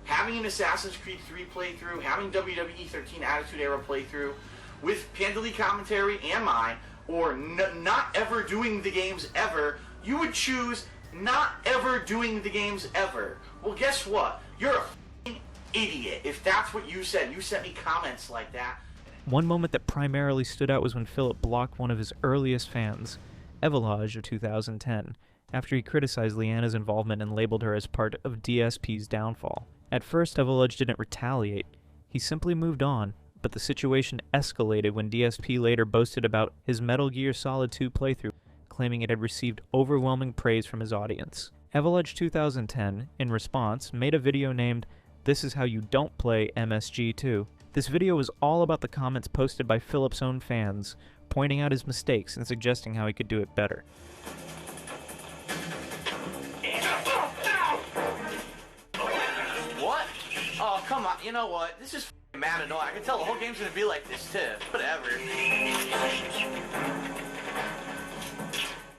having an Assassin's Creed 3 playthrough, having WWE 13 Attitude Era playthrough, with Panda Lee commentary and mine, or not ever doing the games ever, you would choose not ever doing the games ever. Well, guess what? You're a f***ing idiot if that's what you said. You sent me comments like that. One moment that primarily stood out was when Philip blocked one of his earliest fans, Evelage of 2010, after he criticized Leanna's involvement and labeled her as part of DSP's downfall. At first, Evelage didn't retaliate. He simply moved on, but the situation escalated when DSP later boasted about his Metal Gear Solid 2 playthrough, claiming it had received overwhelming praise from his audience. Evelage 2010, in response, made a video named "This is How You Don't Play MSG2." This video was all about the comments posted by Philip's own fans, pointing out his mistakes and suggesting how he could do it better. What? Oh, come on. You know what? This is f***ing mad annoying. I can tell the whole game's gonna be like this, too. Whatever.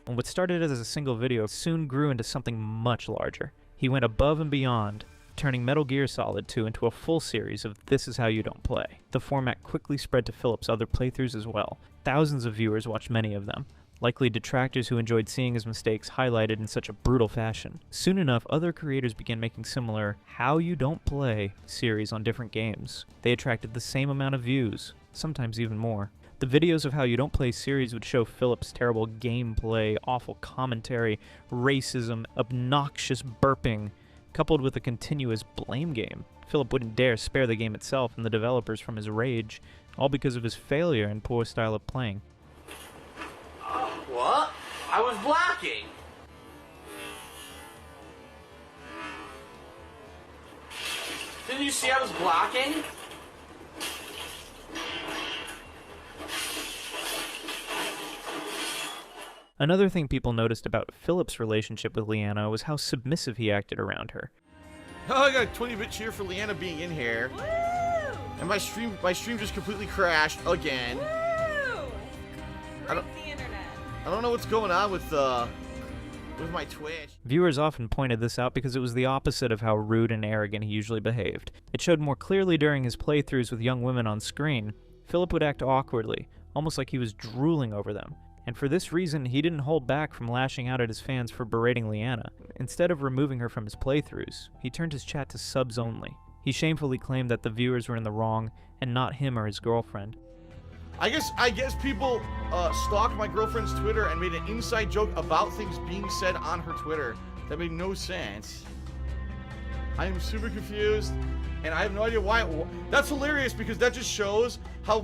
And what started as a single video soon grew into something much larger. He went above and beyond, turning Metal Gear Solid 2 into a full series of This Is How You Don't Play. The format quickly spread to Philip's other playthroughs as well. Thousands of viewers watched many of them, likely detractors who enjoyed seeing his mistakes highlighted in such a brutal fashion. Soon enough, other creators began making similar How You Don't Play series on different games. They attracted the same amount of views, sometimes even more. The videos of How You Don't Play series would show Philip's terrible gameplay, awful commentary, racism, obnoxious burping, coupled with a continuous blame game. Philip wouldn't dare spare the game itself and the developers from his rage, all because of his failure and poor style of playing. What? I was blocking. Didn't you see I was blocking? Another thing people noticed about Philip's relationship with Leanna was how submissive he acted around her. Oh, I got a 20-bit cheer for Leanna being in here. Woo! And my stream just completely crashed again. Woo! I don't know what's going on with my Twitch. Viewers often pointed this out because it was the opposite of how rude and arrogant he usually behaved. It showed more clearly during his playthroughs with young women on screen. Philip would act awkwardly, almost like he was drooling over them. And for this reason, he didn't hold back from lashing out at his fans for berating Leanna. Instead of removing her from his playthroughs, he turned his chat to subs only. He shamefully claimed that the viewers were in the wrong, and not him or his girlfriend. I guess people stalked my girlfriend's Twitter and made an inside joke about things being said on her Twitter. That made no sense. I am super confused, and I have no idea why. That's hilarious because that just shows how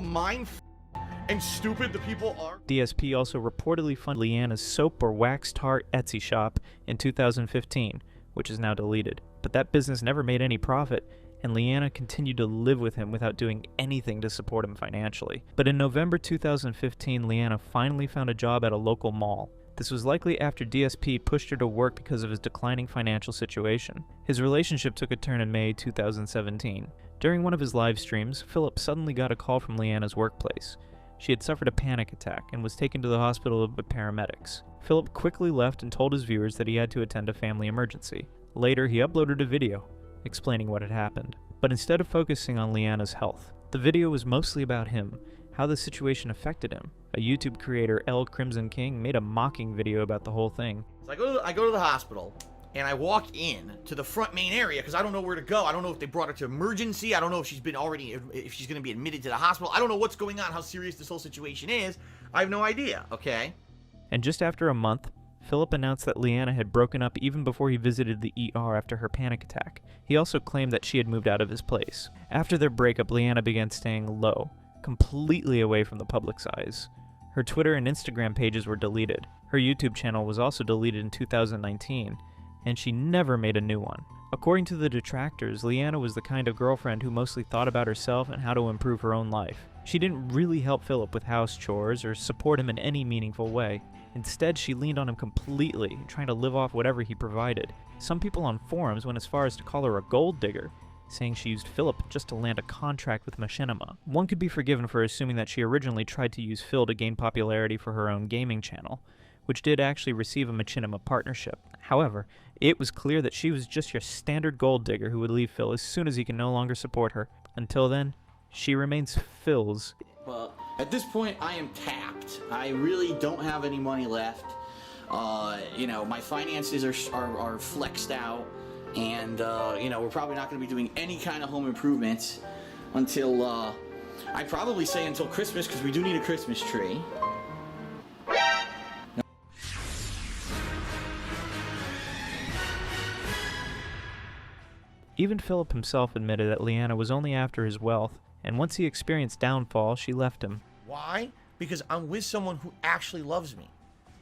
and stupid the people are. DSP also reportedly funded Leanna's soap or wax tar Etsy shop in 2015, which is now deleted. But that business never made any profit, and Leanna continued to live with him without doing anything to support him financially. But in November 2015, Leanna finally found a job at a local mall. This was likely after DSP pushed her to work because of his declining financial situation. His relationship took a turn in May 2017. During one of his live streams, Philip suddenly got a call from Leanna's workplace. She had suffered a panic attack and was taken to the hospital with paramedics. Philip quickly left and told his viewers that he had to attend a family emergency. Later, he uploaded a video explaining what had happened. But instead of focusing on Leanna's health, the video was mostly about him, how the situation affected him. A YouTube creator, L Crimson King, made a mocking video about the whole thing. So I go to the hospital, and I walk in to the front main area because I don't know where to go. I don't know if they brought her to emergency. I don't know if she's going to be admitted to the hospital. I don't know what's going on, how serious this whole situation is. I have no idea, okay? And just after a month, Philip announced that Leanna had broken up even before he visited the ER after her panic attack. He also claimed that she had moved out of his place. After their breakup, Leanna began staying low, completely away from the public's eyes. Her Twitter and Instagram pages were deleted. Her YouTube channel was also deleted in 2019, and she never made a new one. According to the detractors, Leanna was the kind of girlfriend who mostly thought about herself and how to improve her own life. She didn't really help Philip with house chores or support him in any meaningful way. Instead, she leaned on him completely, trying to live off whatever he provided. Some people on forums went as far as to call her a gold digger, saying she used Philip just to land a contract with Machinima. One could be forgiven for assuming that she originally tried to use Phill to gain popularity for her own gaming channel, which did actually receive a Machinima partnership. However, it was clear that she was just your standard gold digger who would leave Phill as soon as he can no longer support her. Until then, she remains Phil's. Well, at this point, I am tapped. I really don't have any money left. My finances are flexed out, and we're probably not going to be doing any kind of home improvements until I'd probably say until Christmas, because we do need a Christmas tree. Even Philip himself admitted that Leanna was only after his wealth, and once he experienced downfall, she left him. Why? Because I'm with someone who actually loves me,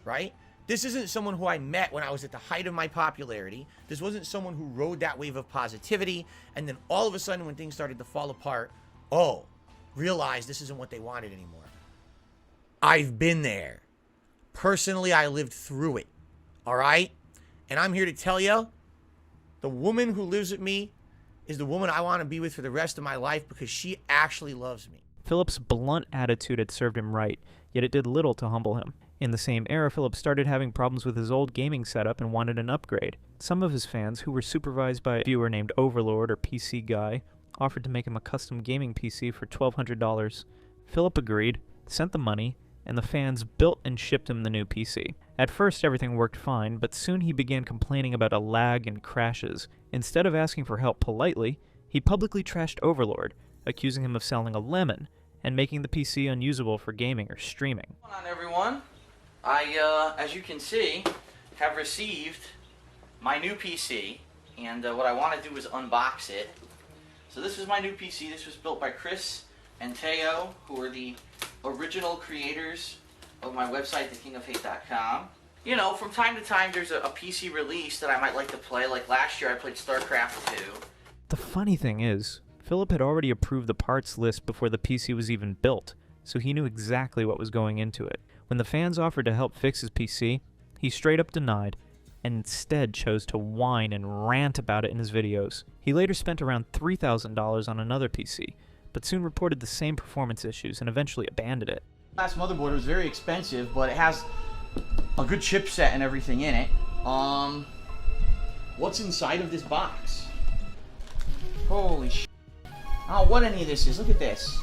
right? This isn't someone who I met when I was at the height of my popularity. This wasn't someone who rode that wave of positivity, and then all of a sudden when things started to fall apart, realized this isn't what they wanted anymore. I've been there. Personally, I lived through it, all right? And I'm here to tell you, the woman who lives with me is the woman I want to be with for the rest of my life because she actually loves me. Philip's blunt attitude had served him right, yet it did little to humble him. In the same era, Philip started having problems with his old gaming setup and wanted an upgrade. Some of his fans, who were supervised by a viewer named Overlord or PC Guy, offered to make him a custom gaming PC for $1,200. Philip agreed, sent the money, and the fans built and shipped him the new PC. At first, everything worked fine, but soon he began complaining about a lag and crashes. Instead of asking for help politely, he publicly trashed Overlord, accusing him of selling a lemon and making the PC unusable for gaming or streaming. What's going on, everyone? I, as you can see, have received my new PC, and what I want to do is unbox it. So this is my new PC. This was built by Chris and Teo, who are the original creators of my website, thekingofhate.com. You know, from time to time there's a PC release that I might like to play. Like last year I played StarCraft 2. The funny thing is, Philip had already approved the parts list before the PC was even built, so he knew exactly what was going into it. When the fans offered to help fix his PC, he straight up denied, and instead chose to whine and rant about it in his videos. He later spent around $3,000 on another PC, but soon reported the same performance issues and eventually abandoned it. Last motherboard was very expensive, but it has a good chipset and everything in it. What's inside of this box? Holy sh**. I don't know what any of this is. Look at this.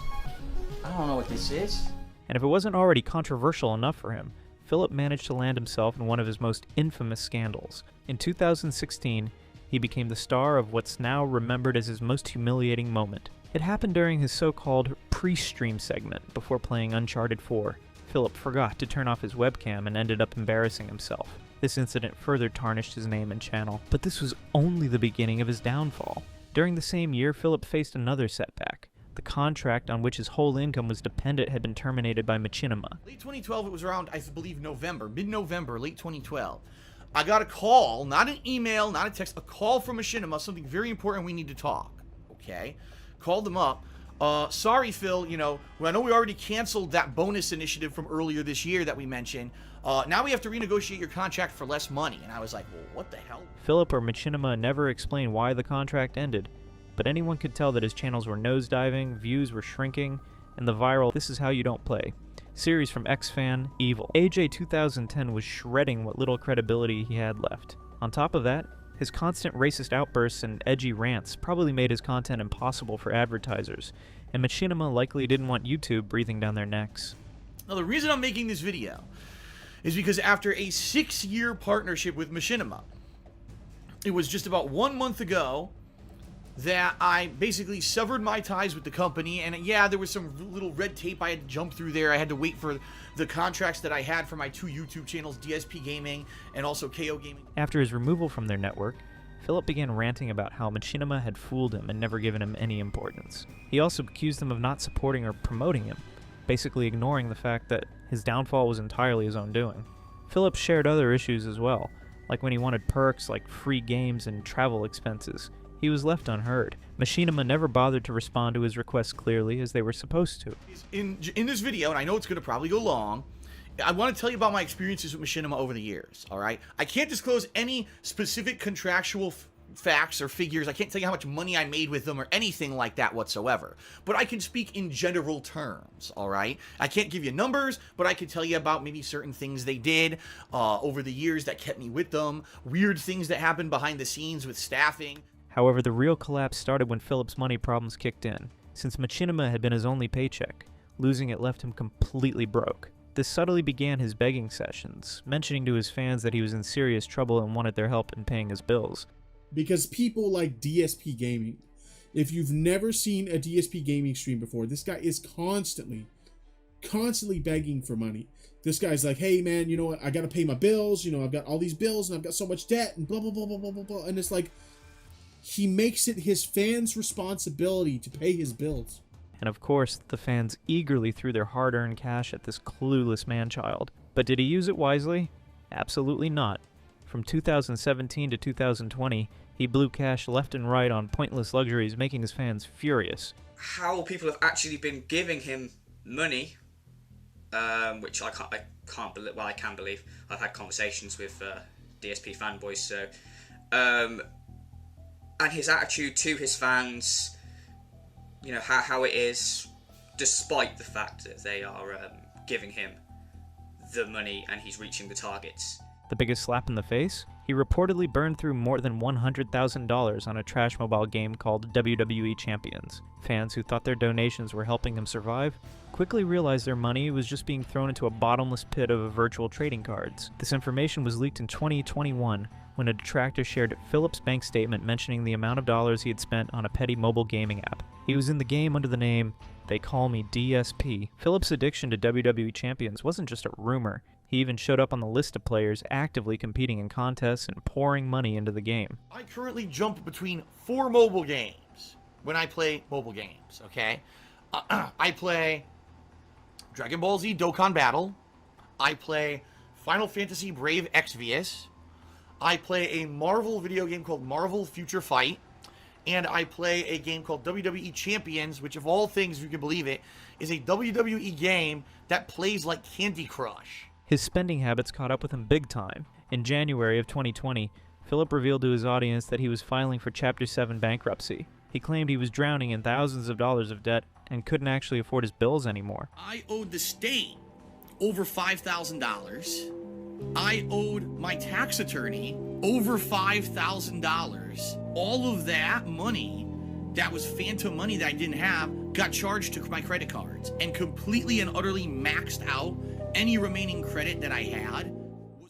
I don't know what this is. And if it wasn't already controversial enough for him, Philip managed to land himself in one of his most infamous scandals. In 2016, he became the star of what's now remembered as his most humiliating moment. It happened during his so-called pre-stream segment before playing Uncharted 4. Philip forgot to turn off his webcam and ended up embarrassing himself. This incident further tarnished his name and channel, but this was only the beginning of his downfall. During the same year, Philip faced another setback. The contract on which his whole income was dependent had been terminated by Machinima. Late 2012, it was around, I believe, November, mid-November, late 2012. I got a call, not an email, not a text, a call from Machinima, something very important, we need to talk, okay? Called them up. Sorry, Phil, I know we already canceled that bonus initiative from earlier this year that we mentioned. Now we have to renegotiate your contract for less money. And I was like, well, what the hell? Philip or Machinima never explained why the contract ended, but anyone could tell that his channels were nosediving, views were shrinking, and the viral "This Is How You Don't Play" series from X-Fan Evil. AJ 2010 was shredding what little credibility he had left. On top of that, His constant racist outbursts and edgy rants probably made his content impossible for advertisers, and Machinima likely didn't want YouTube breathing down their necks. Now, the reason I'm making this video is because after a 6-year partnership with Machinima, it was just about 1 month ago that I basically severed my ties with the company, and yeah, there was some little red tape I had to jump through there. I had to wait for the contracts that I had for my 2 YouTube channels, DSP Gaming and also KoGaming. After his removal from their network, Philip began ranting about how Machinima had fooled him and never given him any importance. He also accused them of not supporting or promoting him, basically ignoring the fact that his downfall was entirely his own doing. Philip shared other issues as well, like when he wanted perks like free games and travel expenses. He was left unheard. Machinima never bothered to respond to his requests clearly as they were supposed to. In this video, and I know it's going to probably go long, I want to tell you about my experiences with Machinima over the years, alright? I can't disclose any specific contractual facts or figures. I can't tell you how much money I made with them or anything like that whatsoever. But I can speak in general terms, alright? I can't give you numbers, but I can tell you about maybe certain things they did over the years that kept me with them, weird things that happened behind the scenes with staffing. However, the real collapse started when Philip's money problems kicked in. Since Machinima had been his only paycheck, losing it left him completely broke. This subtly began his begging sessions, mentioning to his fans that he was in serious trouble and wanted their help in paying his bills. Because people like DSP Gaming, if you've never seen a DSP Gaming stream before, this guy is constantly begging for money. This guy's like, hey man, you know what, I gotta pay my bills, you know, I've got all these bills and I've got so much debt and blah blah blah blah blah blah blah. And it's like, he makes it his fans' responsibility to pay his bills. And of course, the fans eagerly threw their hard-earned cash at this clueless man-child. But did he use it wisely? Absolutely not. From 2017 to 2020, he blew cash left and right on pointless luxuries, making his fans furious. How people have actually been giving him money, which I can't believe. Well, I can believe. I've had conversations with DSP fanboys, so. And his attitude to his fans, you know, how it is, despite the fact that they are giving him the money and he's reaching the targets. The biggest slap in the face? He reportedly burned through more than $100,000 on a trash mobile game called WWE Champions. Fans who thought their donations were helping him survive quickly realized their money was just being thrown into a bottomless pit of virtual trading cards. This information was leaked in 2021 when a detractor shared Philip's bank statement mentioning the amount of dollars he had spent on a petty mobile gaming app. He was in the game under the name, "They Call Me DSP." Philip's addiction to WWE Champions wasn't just a rumor. He even showed up on the list of players actively competing in contests and pouring money into the game. I currently jump between 4 mobile games when I play mobile games, okay? I play Dragon Ball Z Dokkan Battle. I play Final Fantasy Brave Exvius. I play a Marvel video game called Marvel Future Fight. And I play a game called WWE Champions, which of all things, if you can believe it, is a WWE game that plays like Candy Crush. His spending habits caught up with him big time. In January of 2020, Philip revealed to his audience that he was filing for Chapter 7 bankruptcy. He claimed he was drowning in thousands of dollars of debt and couldn't actually afford his bills anymore. I owed the state over $5,000. I owed my tax attorney over $5,000. All of that money, that was phantom money that I didn't have, got charged to my credit cards and completely and utterly maxed out any remaining credit that I had.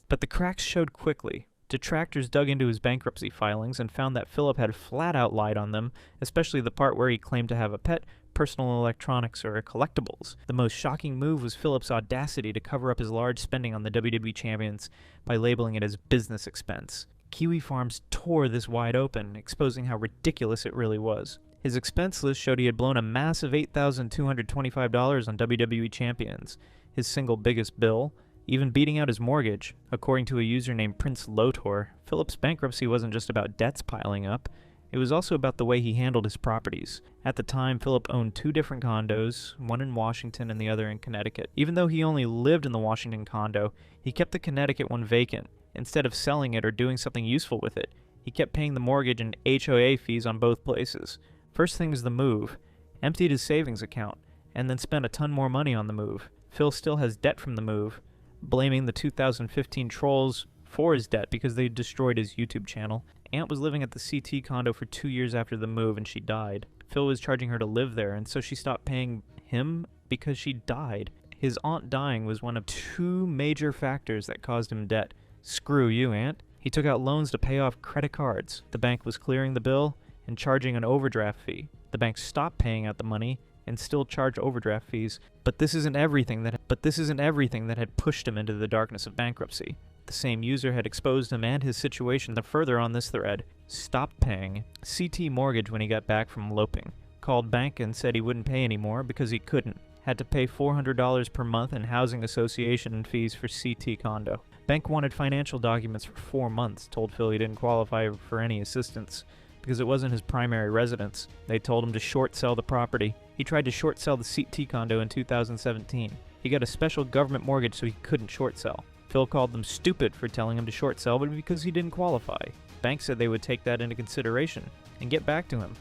But the cracks showed quickly. Detractors dug into his bankruptcy filings and found that Philip had flat out lied on them, especially the part where he claimed to have a pet, personal electronics, or collectibles. The most shocking move was Philip's audacity to cover up his large spending on the WWE Champions by labeling it as business expense. Kiwi Farms tore this wide open, exposing how ridiculous it really was. His expense list showed he had blown a massive $8,225 on WWE Champions, his single biggest bill, even beating out his mortgage. According to a user named Prince Lotor, Philip's bankruptcy wasn't just about debts piling up, it was also about the way he handled his properties. At the time, Philip owned 2 different condos, one in Washington and the other in Connecticut. Even though he only lived in the Washington condo, he kept the Connecticut one vacant. Instead of selling it or doing something useful with it, he kept paying the mortgage and HOA fees on both places. First thing is the move. Emptied his savings account, and then spent a ton more money on the move. Phil still has debt from the move, blaming the 2015 trolls for his debt because they destroyed his YouTube channel. Aunt was living at the CT condo for 2 years after the move and she died. Phill was charging her to live there, and so she stopped paying him because she died. His aunt dying was one of 2 major factors that caused him debt. Screw you, Aunt. He took out loans to pay off credit cards. The bank was clearing the bill and charging an overdraft fee. The bank stopped paying out the money and still charged overdraft fees, but this isn't everything that had pushed him into the darkness of bankruptcy. The same user had exposed him and his situation further on this thread. Stopped paying CT mortgage when he got back from eloping. Called bank and said he wouldn't pay anymore because he couldn't. Had to pay $400 per month in housing association fees for CT condo. Bank wanted financial documents for 4 months, told Phill he didn't qualify for any assistance because it wasn't his primary residence. They told him to short sell the property. He tried to short sell the CT condo in 2017. He got a special government mortgage so he couldn't short sell. Phill called them stupid for telling him to short sell, but because he didn't qualify. Bank said they would take that into consideration and get back to him,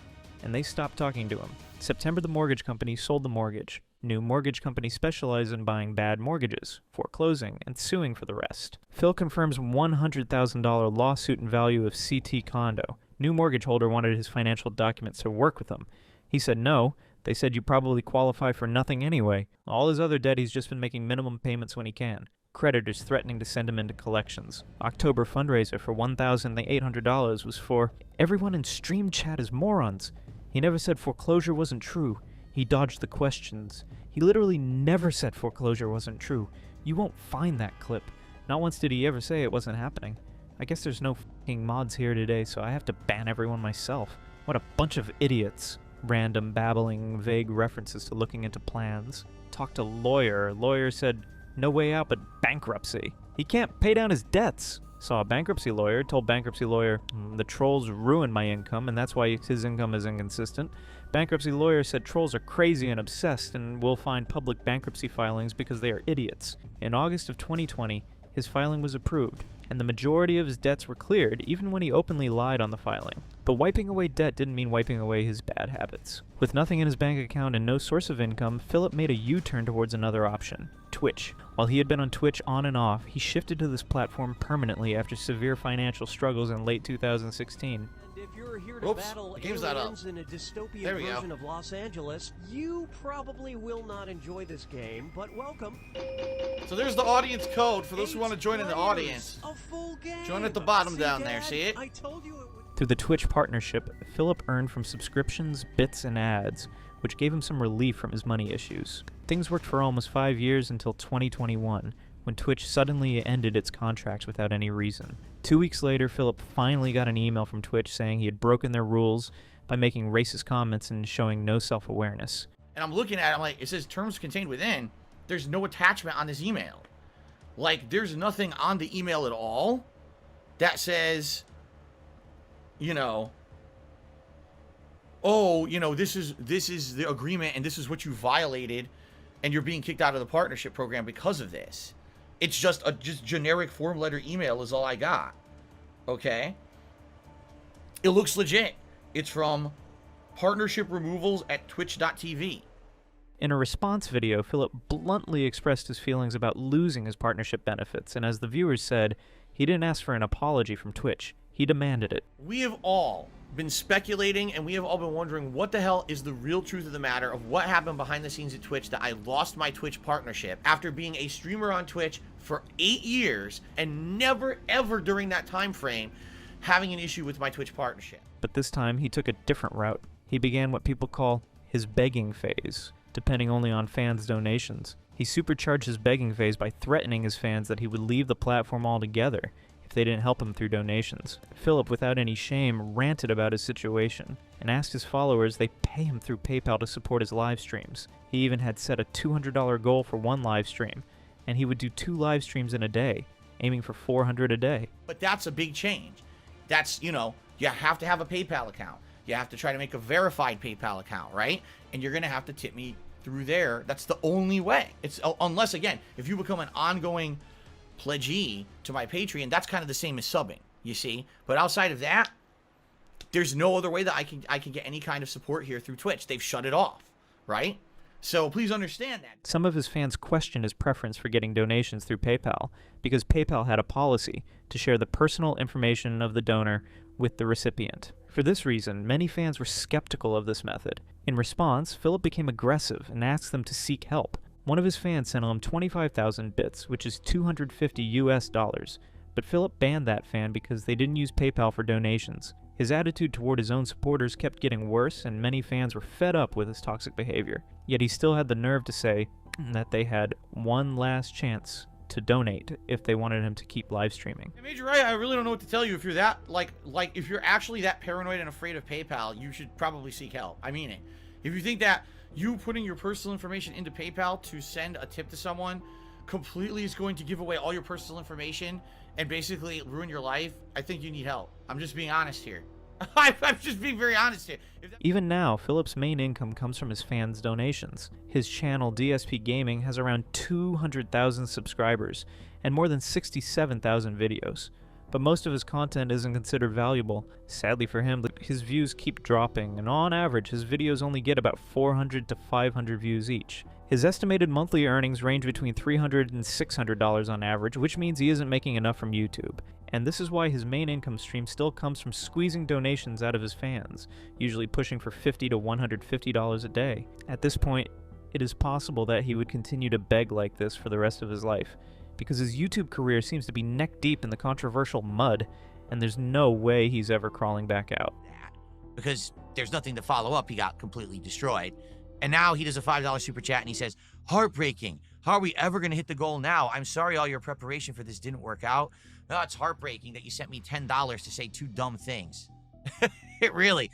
and they stopped talking to him. September, the mortgage company sold the mortgage. New mortgage company specialized in buying bad mortgages, foreclosing, and suing for the rest. Phill confirms $100,000 lawsuit in value of CT condo. New mortgage holder wanted his financial documents to work with him. He said no. They said you probably qualify for nothing anyway. All his other debt, he's just been making minimum payments when he can. Creditors threatening to send him into collections. October fundraiser for $1,800 was for everyone in stream chat is morons. He never said foreclosure wasn't true. He dodged the questions. He literally never said foreclosure wasn't true. You won't find that clip. Not once did he ever say it wasn't happening. I guess there's no f***ing mods here today, so I have to ban everyone myself. What a bunch of idiots. Random babbling, vague references to looking into plans. Talked to lawyer. Lawyer said, no way out but bankruptcy. He can't pay down his debts. Saw a bankruptcy lawyer, told bankruptcy lawyer, the trolls ruined my income and that's why his income is inconsistent. Bankruptcy lawyer said trolls are crazy and obsessed and will find public bankruptcy filings because they are idiots. In August of 2020, his filing was approved, and the majority of his debts were cleared even when he openly lied on the filing. But wiping away debt didn't mean wiping away his bad habits. With nothing in his bank account and no source of income, Philip made a U-turn towards another option, Twitch. While he had been on Twitch on and off, he shifted to this platform permanently after severe financial struggles in late 2016. If you're here to battle aliens in a dystopian version of Los Angeles, you probably will not enjoy this game, but welcome. So there's the audience code for those who want to join in the audience. Join at the bottom down there, see it? I told you it would. Through the Twitch partnership, Philip earned from subscriptions, bits, and ads, which gave him some relief from his money issues. Things worked for almost 5 years until 2021, when Twitch suddenly ended its contracts without any reason. 2 weeks later, Philip finally got an email from Twitch saying he had broken their rules by making racist comments and showing no self-awareness. And I'm looking at it, I'm like, it says terms contained within. There's no attachment on this email. Like, there's nothing on the email at all that says, you know, oh, you know, this is the agreement and this is what you violated and you're being kicked out of the partnership program because of this. It's just a generic form letter email is all I got. Okay? It looks legit. It's from partnership removals at twitch.tv. In a response video, Philip bluntly expressed his feelings about losing his partnership benefits, and as the viewers said, he didn't ask for an apology from Twitch. He demanded it. We have all been speculating and we have all been wondering what the hell is the real truth of the matter of what happened behind the scenes at Twitch that I lost my Twitch partnership after being a streamer on Twitch for 8 years and never ever during that time frame having an issue with my Twitch partnership. But this time he took a different route. He began what people call his begging phase, depending only on fans' donations. He supercharged his begging phase by threatening his fans that he would leave the platform altogether if they didn't help him through donations. Philip, without any shame, ranted about his situation and asked his followers they pay him through PayPal to support his live streams. He even had set a $200 goal for one live stream, and he would do 2 live streams in a day, aiming for $400 a day. But that's a big change. That's, you know, you have to have a PayPal account. You have to try to make a verified PayPal account, right? And you're going to have to tip me through there. That's the only way. It's unless, again, if you become an ongoing pledgee to my Patreon, that's kind of the same as subbing, you see? But outside of that, there's no other way that I can get any kind of support here through Twitch. They've shut it off, right? So please understand that. Some of his fans questioned his preference for getting donations through PayPal because PayPal had a policy to share the personal information of the donor with the recipient. For this reason, many fans were skeptical of this method. In response, Philip became aggressive and asked them to seek help. One of his fans sent him 25,000 bits, which is $250 US, but Philip banned that fan because they didn't use PayPal for donations. His attitude toward his own supporters kept getting worse, and many fans were fed up with his toxic behavior. Yet he still had the nerve to say that they had one last chance to donate if they wanted him to keep live streaming. Major Ray, I really don't know what to tell you. If you're that, like if you're actually that paranoid and afraid of PayPal, you should probably seek help. I mean it. If you think that you putting your personal information into PayPal to send a tip to someone completely is going to give away all your personal information and basically ruin your life, I think you need help. I'm just being honest here. I'm just being very honest here. Even now, Philip's main income comes from his fans' donations. His channel, DSP Gaming, has around 200,000 subscribers and more than 67,000 videos. But most of his content isn't considered valuable. Sadly for him, his views keep dropping, and on average, his videos only get about 400 to 500 views each. His estimated monthly earnings range between $300 and $600 on average, which means he isn't making enough from YouTube. And this is why his main income stream still comes from squeezing donations out of his fans, usually pushing for $50 to $150 a day. At this point, it is possible that he would continue to beg like this for the rest of his life, because his YouTube career seems to be neck deep in the controversial mud, and there's no way he's ever crawling back out. Because there's nothing to follow up. He got completely destroyed. And now he does a $5 super chat and he says, heartbreaking. How are we ever going to hit the goal now? I'm sorry all your preparation for this didn't work out. No, it's heartbreaking that you sent me $10 to say two dumb things. I'm really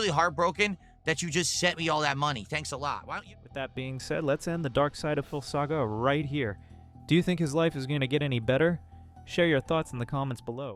heartbroken that you just sent me all that money. Thanks a lot. Why don't you? With that being said, let's end the DarkSydePhil saga right here. Do you think his life is going to get any better? Share your thoughts in the comments below.